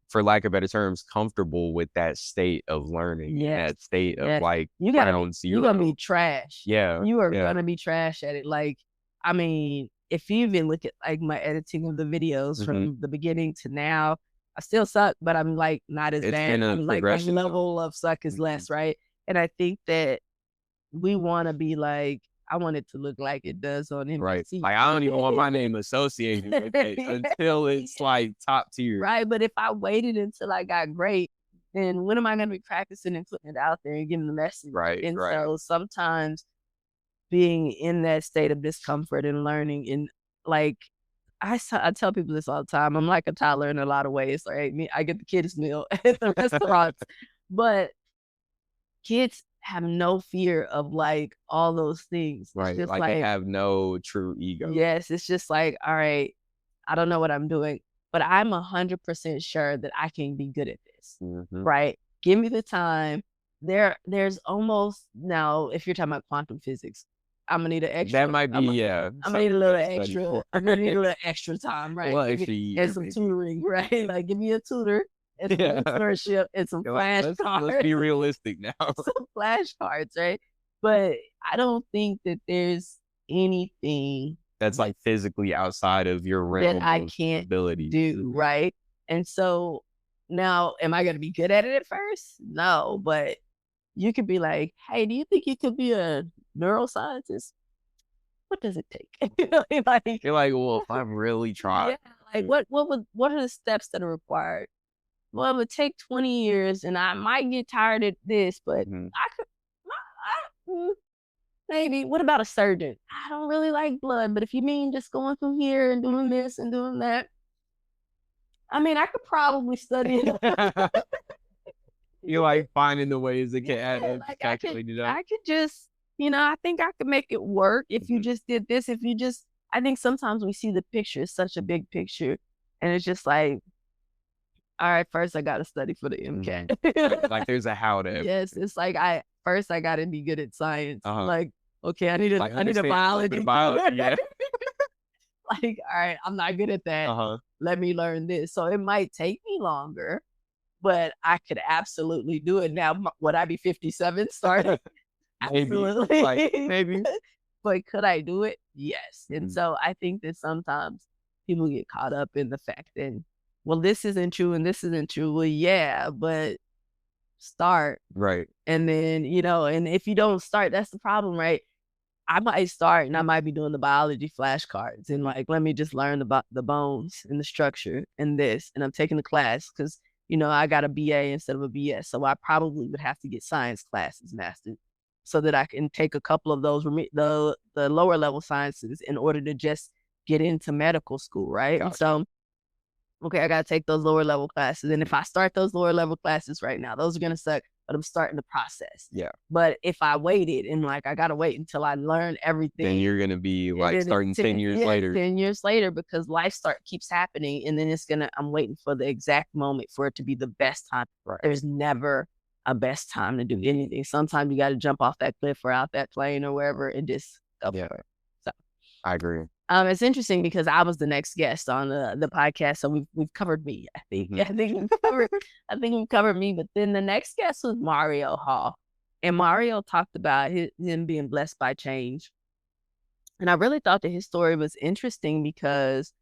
for lack of better terms, comfortable with that state of learning, that state of, like, you're gonna be trash. Yeah. You are gonna be trash at it. Like, I mean, if you even look at, like, my editing of the videos from the beginning to now, I still suck, but I'm, like, not as bad. I'm, like, my level of suck is less, right? And I think that we want to be like, I want it to look like it does on NBC. Right. Like, I don't even want my name associated with it until it's, like, top tier. Right. But if I waited until I got great, then when am I going to be practicing and putting it out there and giving the message? Right. And so sometimes being in that state of discomfort and learning, and, like, I tell people this all the time. I'm like a toddler in a lot of ways. Right? I get the kids' meal at the restaurants, but kids have no fear of, like, all those things. Right. Like, they have no true ego. Yes. It's just like, all right, I don't know what I'm doing, but I'm 100% sure that I can be good at this. Right. Give me the time. There's almost, now, if you're talking about quantum physics, I'm gonna need an extra. That might be, I'm gonna need a little extra. I'm gonna need a little extra time, right? Well, and some tutoring, right? Like, give me a tutor and some mentorship and some flashcards. Let's be realistic now. Some flashcards, right? But I don't think that there's anything that's like physically outside of your realm that I can't ability do, right? And so now, am I gonna be good at it at first? No, but you could be like, hey, do you think you could be a neuroscientist? What does it take? You're like, well, if I'm really trying. Yeah, like what are the steps that are required? Well, it would take 20 years and I might get tired of this, but I could, maybe. What about a surgeon? I don't really like blood, but if you mean just going through here and doing this and doing that, I mean, I could probably study it. You're like finding the ways that can add up, like calculate it up. I could just, I think I could make it work if you just did this. If you just, I think sometimes we see the picture, it's such a big picture, and it's just like, all right, first I got to study for the MCAT. Like there's a how to. Yes, it's like I got to be good at science. Like, okay, I need a biology. Yeah. Like, all right, I'm not good at that. Let me learn this. So it might take me longer, but I could absolutely do it. Now, would I be 57 starting? Absolutely. Maybe. But could I do it? Yes. And so I think that sometimes people get caught up in the fact that, well, this isn't true and this isn't true. Well, yeah, but start. Right. And then, and if you don't start, that's the problem, right? I might start and I might be doing the biology flashcards and like, let me just learn about the bones and the structure and this. And I'm taking the class because, I got a BA instead of a BS. So I probably would have to get science classes mastered so that I can take a couple of those, the lower level sciences in order to just get into medical school, right? Gotcha. So, okay, I got to take those lower level classes. And if I start those lower level classes right now, those are going to suck, but I'm starting the process. Yeah. But if I waited and like, I got to wait until I learn everything. Then you're going to be like starting 10 years later. 10 years later, because life keeps happening. And then I'm waiting for the exact moment for it to be the best time. Right. There's never a best time to do anything. Sometimes you got to jump off that cliff or out that plane or wherever and just go for it. So I agree. It's interesting because I was the next guest on the podcast, so we've covered me. I think we've covered me. But then the next guest was Mario Hall, and Mario talked about him being blessed by change, and I really thought that his story was interesting because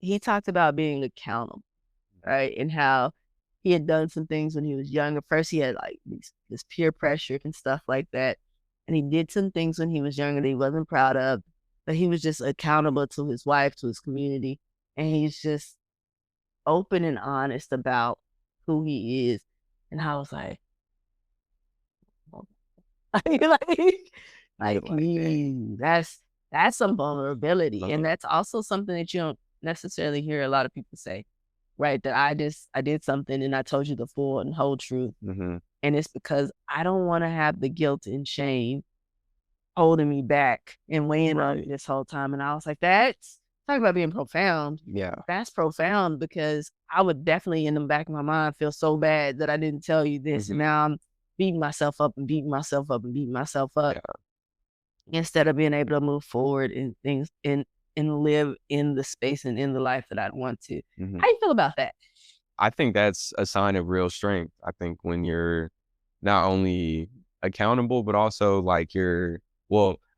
he talked about being accountable, right, and how he had done some things when he was younger. First, he had like this peer pressure and stuff like that, and he did some things when he was younger that he wasn't proud of. But he was just accountable to his wife, to his community. And he's just open and honest about who he is. And I was like, that's some vulnerability. And that's also something that you don't necessarily hear a lot of people say, right? That I did something and I told you the full and whole truth. And it's because I don't want to have the guilt and shame holding me back and weighing on me this whole time. And I was like, that's talk about being profound. Yeah. That's profound because I would definitely in the back of my mind feel so bad that I didn't tell you this. And now I'm beating myself up and beating myself up and beating myself up instead of being able to move forward in things and live in the space and in the life that I'd want to. How do you feel about that? I think that's a sign of real strength. I think when you're not only accountable, but also like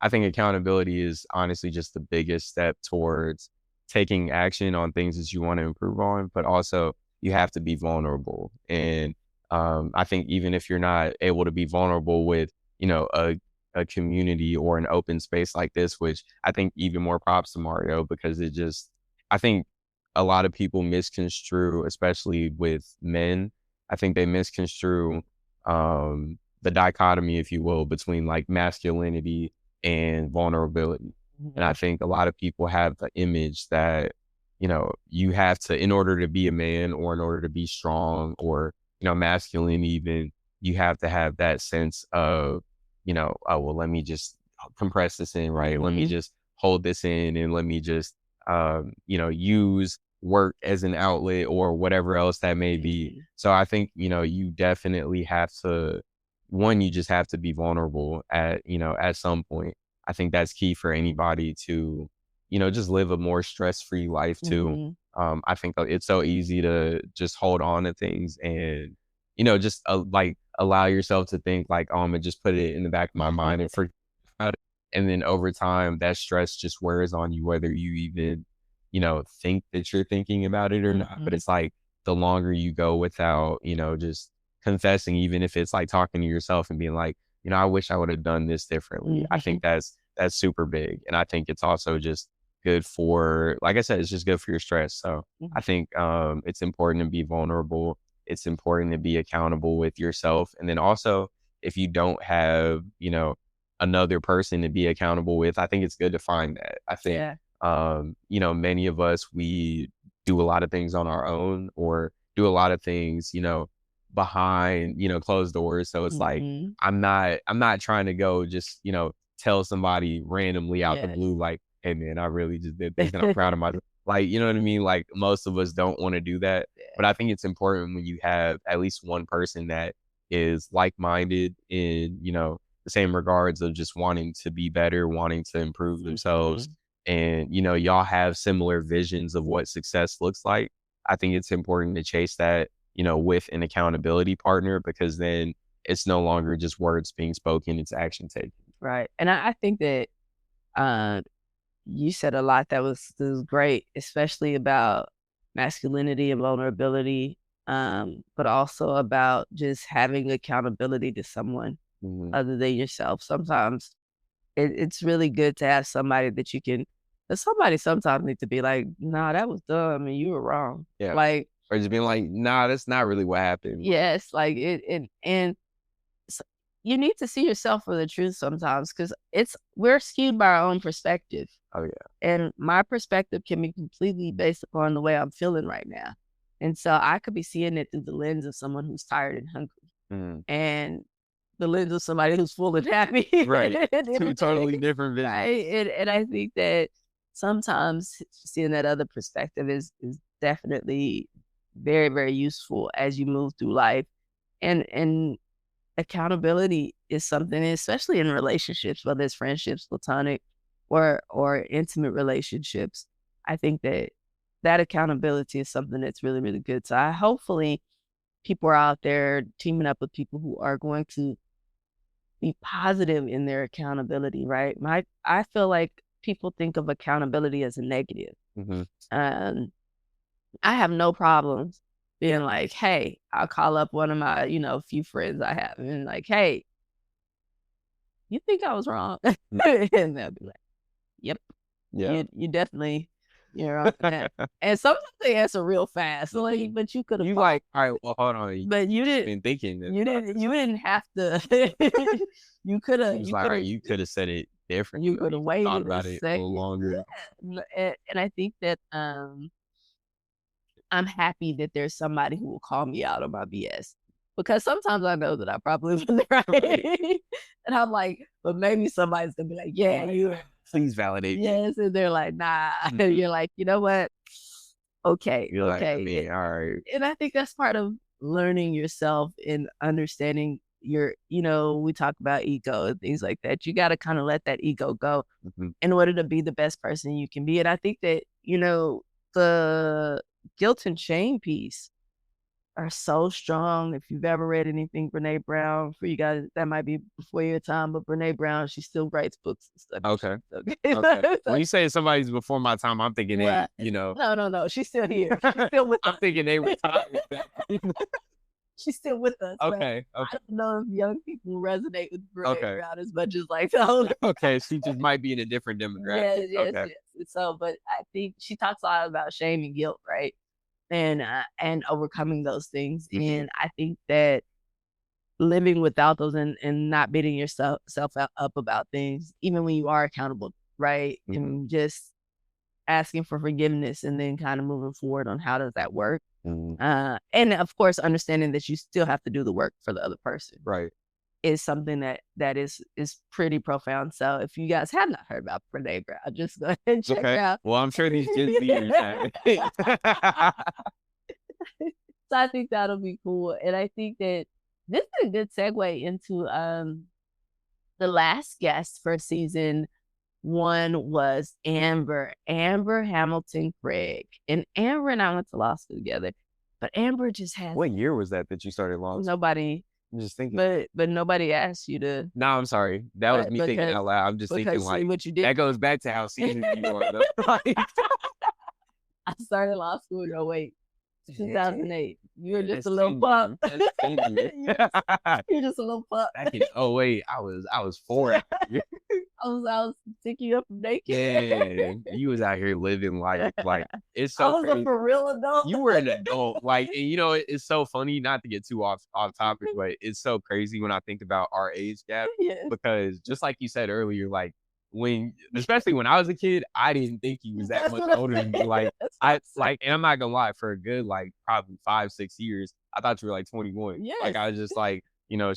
I think accountability is honestly just the biggest step towards taking action on things that you want to improve on, but also you have to be vulnerable. And I think even if you're not able to be vulnerable with, a community or an open space like this, which I think even more props to Mario because I think a lot of people misconstrue, especially with men, I think they misconstrue the dichotomy, if you will, between like masculinity and vulnerability. And I think a lot of people have the image that, you have to, in order to be a man or in order to be strong or, masculine even, you have to have that sense of, oh, well, let me just compress this in, right? Let me just hold this in and let me just, use work as an outlet or whatever else that may be. So I think, you definitely have to, you just have to be vulnerable at some point. I think that's key for anybody to, just live a more stress-free life too. I think it's so easy to just hold on to things and, just like allow yourself to think like, oh, I'm gonna just put it in the back of my mind and forget about it. And then over time, that stress just wears on you, whether you even, think that you're thinking about it or not. But it's like the longer you go without, just confessing, even if it's like talking to yourself and being like, I wish I would have done this differently. I think that's super big. And I think it's also just good for, like I said, it's just good for your stress. So I think it's important to be vulnerable. It's important to be accountable with yourself. And then also, if you don't have, another person to be accountable with, I think it's good to find that. I think, many of us, we do a lot of things on our own or do a lot of things, behind, closed doors. So it's like, I'm not trying to go just, tell somebody randomly out the blue, like, hey man, I really just did this and I'm proud of myself. Like, you know what I mean? Like most of us don't want to do that. But I think it's important when you have at least one person that is like-minded in, the same regards of just wanting to be better, wanting to improve themselves. And, y'all have similar visions of what success looks like. I think it's important to chase that, with an accountability partner, because then it's no longer just words being spoken, it's action taken. Right. And I think that you said a lot that was great, especially about masculinity and vulnerability, but also about just having accountability to someone other than yourself. Sometimes it's really good to have somebody that you can, somebody sometimes needs to be like, nah, that was dumb and you were wrong. Yeah. Like, or just being like, nah, that's not really what happened. Yes. Like and you need to see yourself for the truth sometimes, because we're skewed by our own perspective. Oh yeah. And my perspective can be completely based upon the way I'm feeling right now. And so I could be seeing it through the lens of someone who's tired and hungry. And the lens of somebody who's full and happy. Right. Two totally different visions. Right. And I think that sometimes seeing that other perspective is definitely very, very useful as you move through life. And accountability is something, especially in relationships, whether it's friendships, platonic, or intimate relationships. I think that accountability is something that's really, really good. So hopefully people are out there teaming up with people who are going to be positive in their accountability, right? I feel like people think of accountability as a negative. I have no problems being like, hey, I'll call up one of my, few friends I have and like, hey, you think I was wrong? And they'll be like, yep. Yeah. You definitely, you're wrong. And sometimes they answer real fast. Like, but you could have. You like, all right, well, hold on. But you didn't. Been thinking. You didn't have to. You could have. You could have said it different. You could have waited. Thought about it a little longer. Yeah. And I think that I'm happy that there's somebody who will call me out on my BS, because sometimes I know that I probably wasn't right. And I'm like, but maybe somebody's gonna be like, yeah, you. Please validate me. Yes, and they're like, nah. And you're like, you know what? Okay, you're okay. Like, I mean, all right. And I think that's part of learning yourself and understanding your, we talk about ego and things like that. You got to kind of let that ego go in order to be the best person you can be. And I think that, the guilt and shame piece are so strong. If you've ever read anything Brene Brown, for you guys, that might be before your time, but Brene Brown, she still writes books and stuff. Okay. When you say somebody's before my time, I'm thinking, right. No. She's still here. She's still with us. I'm thinking they retired. She's still with us. Okay. I don't know if young people resonate with Brene Brown as much as like the older. Okay, she just might be in a different demographic. Yes. So, but I think she talks a lot about shame and guilt, right? And overcoming those things. And I think that living without those and not beating yourself up about things, even when you are accountable, right? And just asking for forgiveness and then kind of moving forward on how does that work. And of course, understanding that you still have to do the work for the other person. Right. Is something that is pretty profound. So if you guys have not heard about Brene Brown, just go ahead and check it out. Well, I'm sure these Gen Zers have. So I think that'll be cool. And I think that this is a good segue into The last guest for season 1 was Amber Hamilton Craig. And Amber and I went to law school together. But Amber just has... What year was that you started law school? Nobody... I'm just thinking. But nobody asked you to... No, I'm sorry. That was me thinking out loud. I'm just thinking like, what you did. That goes back to how seasoned you are. Like, I started law school in 2008. You were just a little pup. You're just a little pup. Back in 08, I was 4. I was picking you up from daycare. Yeah, you was out here living life. Like, it's so I was crazy. a for real adult. You were an adult. Like, and, you know, it's so funny, not to get too off topic, but it's so crazy when I think about our age gap. Yes. Because just like you said earlier, like, especially when I was a kid, I didn't think he was that much older than me. Like, and I'm not gonna lie, for a good, like, probably 5-6 years, I thought you were like 21. Yes. Like, I was just like, you know,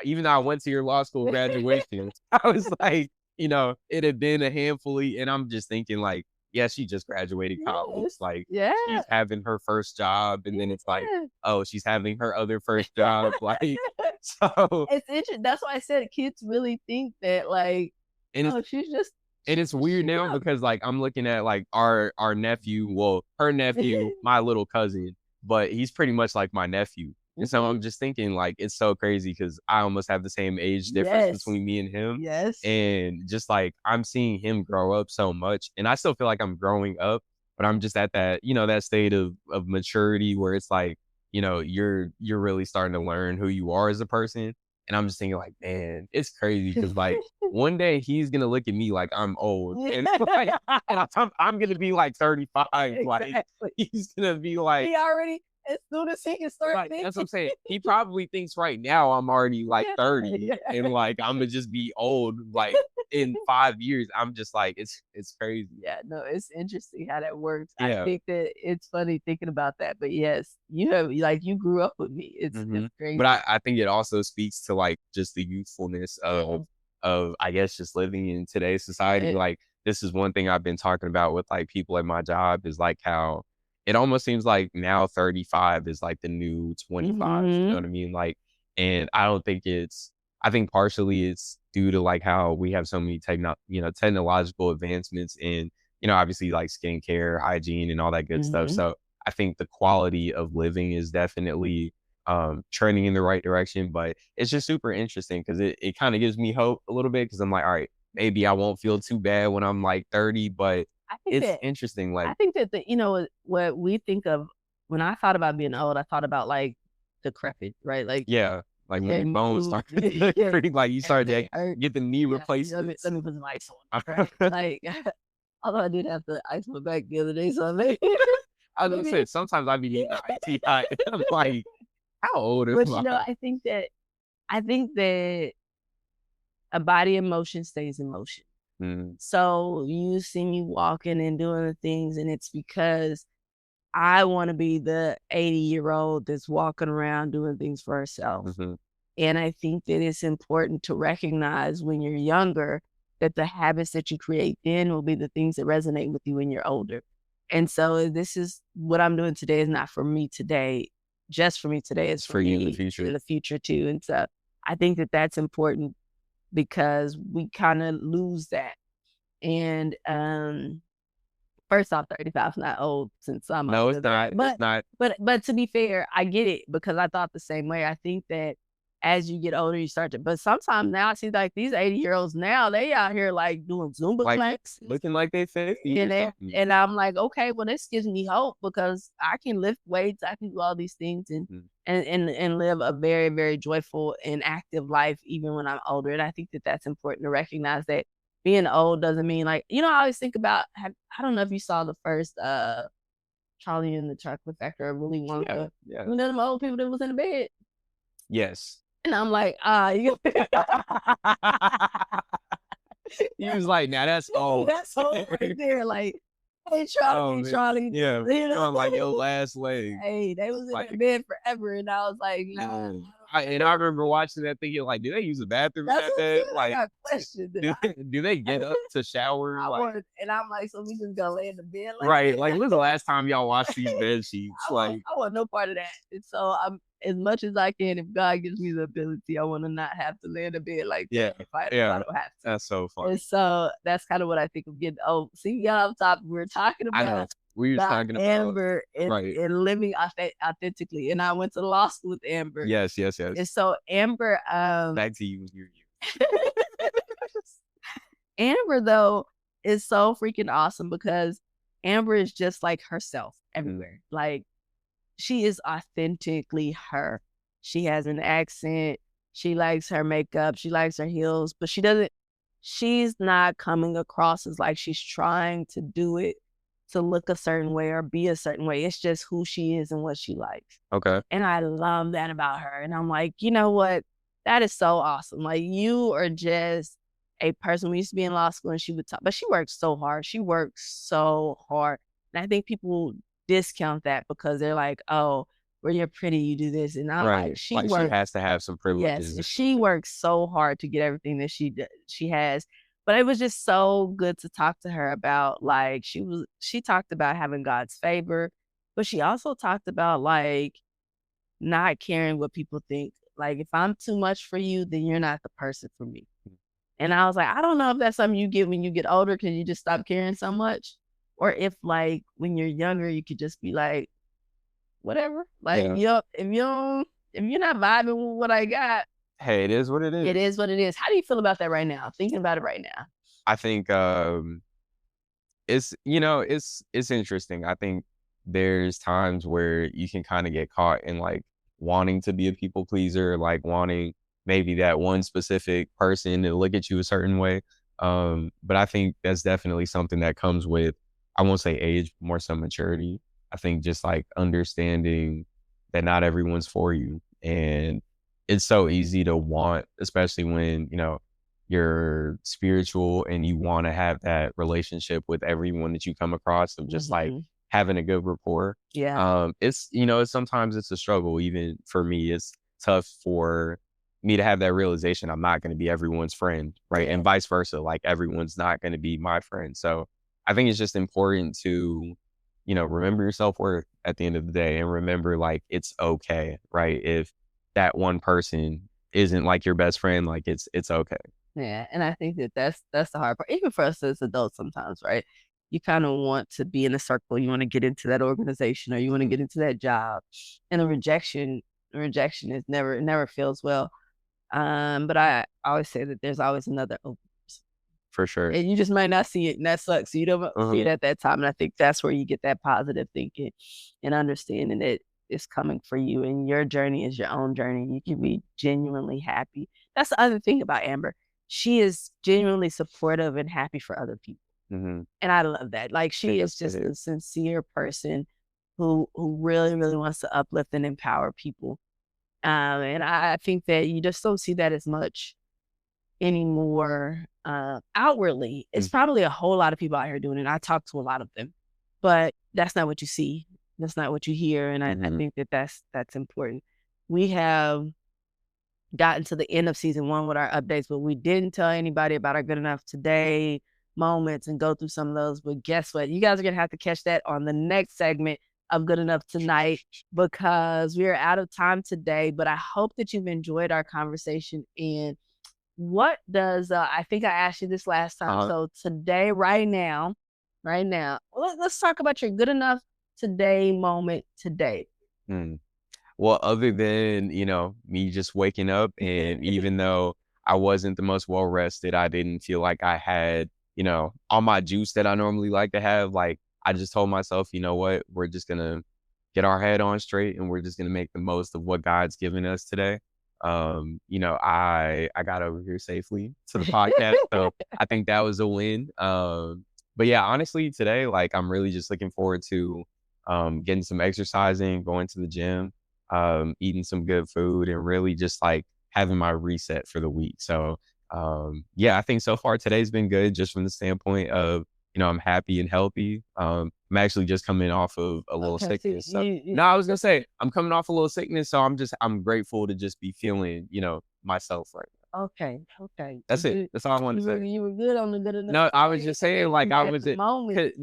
even though I went to your law school graduation, I was like, you know, it had been a handful, and I'm just thinking like, yeah, she just graduated college. Yes. Like, yeah. She's having her first job, and then it's like, oh, she's having her other first job. Like, so it's interesting. That's why I said kids really think that, like, and she's just... And it's weird now because, like, I'm looking at, like, our nephew, well, her nephew, my little cousin, but he's pretty much like my nephew. And so I'm just thinking, like, it's so crazy because I almost have the same age difference between me and him. Yes. And just, like, I'm seeing him grow up so much. And I still feel like I'm growing up, but I'm just at that, you know, that state of maturity where it's like, you know, you're really starting to learn who you are as a person. And I'm just thinking like, man, it's crazy because like one day he's going to look at me like I'm old. And, like, and I'm going to be like 35. Exactly. Like he's going to be like. He already, as soon as he can start thinking. That's what I'm saying. He probably thinks right now I'm already like 30 and like I'm going to just be old like in 5 years. I'm just like, it's crazy. Yeah, no, it's interesting how that works. Yeah. I think that it's funny thinking about that. But yes, you grew up with me. It's crazy. But I think it also speaks to like just the youthfulness of I guess just living in today's society. Like this is one thing I've been talking about with like people at my job is like how it almost seems like now 35 is like the new 25. You know what I mean? Like, and I think partially it's due to like how we have so many technological advancements in, you know, obviously like skincare, hygiene and all that good stuff. So I think the quality of living is definitely trending in the right direction, but it's just super interesting because it kind of gives me hope a little bit because I'm like, all right, maybe I won't feel too bad when I'm like 30, but it's interesting. Like, I think that what we think of when I thought about being old, I thought about like decrepit, right? Like, yeah. Like when your bones start pretty, like you start to get the knee replaced. Let me put some ice on. Right? Like, although I did have to ice my back the other day, so I was gonna say sometimes I be eating ITI. I'm like, how old am I? But I think that a body in motion stays in motion. So you see me walking and doing the things, and it's because I want to be the 80-year-old that's walking around doing things for herself. And I think that it's important to recognize when you're younger that the habits that you create then will be the things that resonate with you when you're older. And so this is what I'm doing today is not for me today, just for me today. It's for you in the future too. And so I think that that's important because we kind of lose that. And first off, 35 is not old since I'm no, it's not. But, it's not. But to be fair, I get it because I thought the same way. I think that as you get older, you start to. But sometimes now I see like these 80-year-olds now they out here like doing Zumba classes, looking like they 50. And I'm like, okay, well this gives me hope because I can lift weights, I can do all these things and live a very, very joyful and active life even when I'm older. And I think that that's important to recognize that. Being old doesn't mean like, I always think about, I don't know if you saw the first Charlie and the Chocolate Factory or Willy Wonka. Yeah. You know them old people that was in the bed? Yes. And I'm like, he was like, now that's old. That's old right there. Like, hey, Charlie. Yeah. I'm like, your last leg. Hey, they was in that bed forever. And I was like, no. I remember watching that thinking like, do they use the bathroom in that bed? Like, I got questions. Do they get up to shower? And I'm like, so we just gonna lay in the bed? Right. Like, when's the last time y'all watched these bed sheets? I want no part of that. And so as much as I can, if God gives me the ability, I want to not have to lay in a bed like that. If I don't have to. That's so funny. And so that's kind of what I think of getting old. See, y'all, we're talking about. I know. We were talking about Amber and living authentically. And I went to law school with Amber. Yes. And so Amber, back to you. Amber, though, is so freaking awesome because Amber is just like herself everywhere. Like, she is authentically her. She has an accent. She likes her makeup. She likes her heels, but she's not coming across as like she's trying to do it to look a certain way or be a certain way. It's just who she is and what she likes. Okay. And I love that about her. And I'm like, you know what? That is so awesome. Like, you are just a person. We used to be in law school and she would talk, but she works so hard. And I think people discount that because they're like, oh, when you're pretty, you do this. And I'm like, she has to have some privileges. Yes, she works so hard to get everything that she has. But it was just so good to talk to her about, like, she talked about having God's favor, but she also talked about, like, not caring what people think. Like, if I'm too much for you, then you're not the person for me. And I was like, I don't know if that's something you get when you get older because you just stop caring so much. Or if, like, when you're younger, you could just be like, whatever. Like, if you're not vibing with what I got, hey, it is what it is. It is what it is. How do you feel about that right now? Thinking about it right now. I think it's interesting. I think there's times where you can kind of get caught in like wanting to be a people pleaser, like wanting maybe that one specific person to look at you a certain way. But I think that's definitely something that comes with, I won't say age, more so maturity. I think just like understanding that not everyone's for you. And it's so easy to want, especially when, you're spiritual and you want to have that relationship with everyone that you come across of just like having a good rapport. Yeah. It's sometimes it's a struggle. Even for me, it's tough for me to have that realization I'm not going to be everyone's friend, right? And vice versa. Like, everyone's not going to be my friend. So I think it's just important to, remember your self-worth at the end of the day and remember, like, it's okay, right? If that one person isn't like your best friend, like, it's okay. Yeah. And I think that's the hard part, even for us as adults sometimes, right? You kind of want to be in a circle. You want to get into that organization or you want to get into that job. And the rejection is never feels well. But I always say that there's always another open. For sure. And you just might not see it, and that sucks. So you don't see it at that time. And I think that's where you get that positive thinking and understanding that it's coming for you and your journey is your own journey. You can be genuinely happy. That's the other thing about Amber. She is genuinely supportive and happy for other people. And I love that. Like, she is just a sincere person who really, really wants to uplift and empower people. And I think that you just don't see that as much anymore outwardly. It's probably a whole lot of people out here doing it. I talk to a lot of them, but that's not what you see. That's not what you hear. And I think that that's important. We have gotten to the end of season 1 with our updates, but we didn't tell anybody about our Good Enough Today moments and go through some of those. But guess what? You guys are going to have to catch that on the next segment of Good Enough Tonight because we are out of time today. But I hope that you've enjoyed our conversation. And what does, I think I asked you this last time. So today, right now, let's talk about your Good Enough Today moment today. Well, other than, me just waking up, and even though I wasn't the most well rested, I didn't feel like I had, all my juice that I normally like to have. Like, I just told myself, you know what, we're just going to get our head on straight and we're just going to make the most of what God's given us today. I got over here safely to the podcast. So I think that was a win. But yeah, honestly, today, like, I'm really just looking forward to getting some exercising, going to the gym, eating some good food, and really just like having my reset for the week. So yeah, I think so far today's been good just from the standpoint of, I'm happy and healthy. I'm actually just coming off of a little sickness. So, no, I was gonna say I'm coming off a little sickness, so I'm grateful to just be feeling, myself right now. Okay. That's it. That's all I wanted to say. You were good on the Good Enough. No, I was just saying, like, I was moment.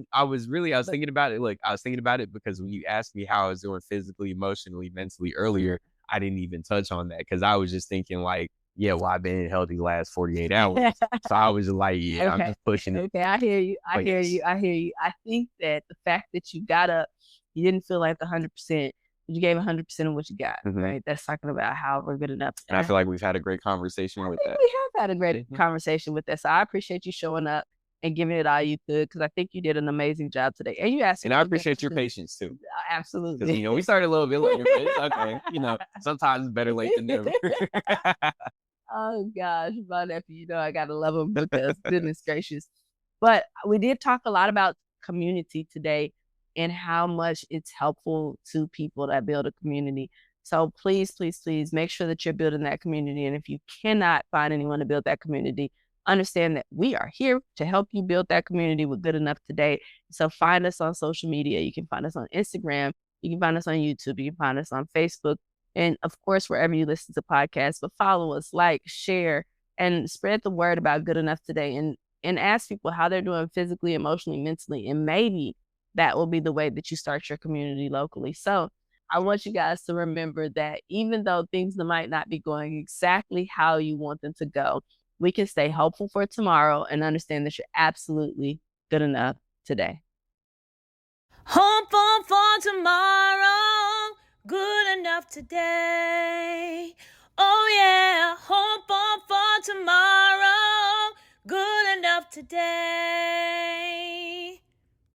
thinking about it. Look, I was thinking about it because when you asked me how I was doing physically, emotionally, mentally earlier, I didn't even touch on that because I was just thinking like, yeah, well, I've been healthy the last 48 hours. So I was just like, yeah, I'm just pushing it. Okay, I hear you. I hear you. I think that the fact that you got up, you didn't feel like 100%, but you gave 100% of what you got, right? That's talking about how we're good enough. And I feel like we've had a great conversation with that. We have had a great conversation with that. So I appreciate you showing up and giving it all you could, because I think you did an amazing job today. And you asked, and I appreciate your patience too. Absolutely. Because we started a little bit later, but it's okay. Sometimes it's better late than never. Oh gosh, my nephew, I gotta love him because goodness gracious. But we did talk a lot about community today and how much it's helpful to people that build a community. So please, please, please make sure that you're building that community. And if you cannot find anyone to build that community, understand that we are here to help you build that community with Good Enough Today. So find us on social media. You can find us on Instagram. You can find us on YouTube. You can find us on Facebook. And of course, wherever you listen to podcasts, but follow us, like, share, and spread the word about Good Enough Today, and ask people how they're doing physically, emotionally, mentally. And maybe that will be the way that you start your community locally. So I want you guys to remember that even though things might not be going exactly how you want them to go, we can stay hopeful for tomorrow and understand that you're absolutely good enough today. Hope for tomorrow, good enough today. Oh yeah, hope for tomorrow, good enough today.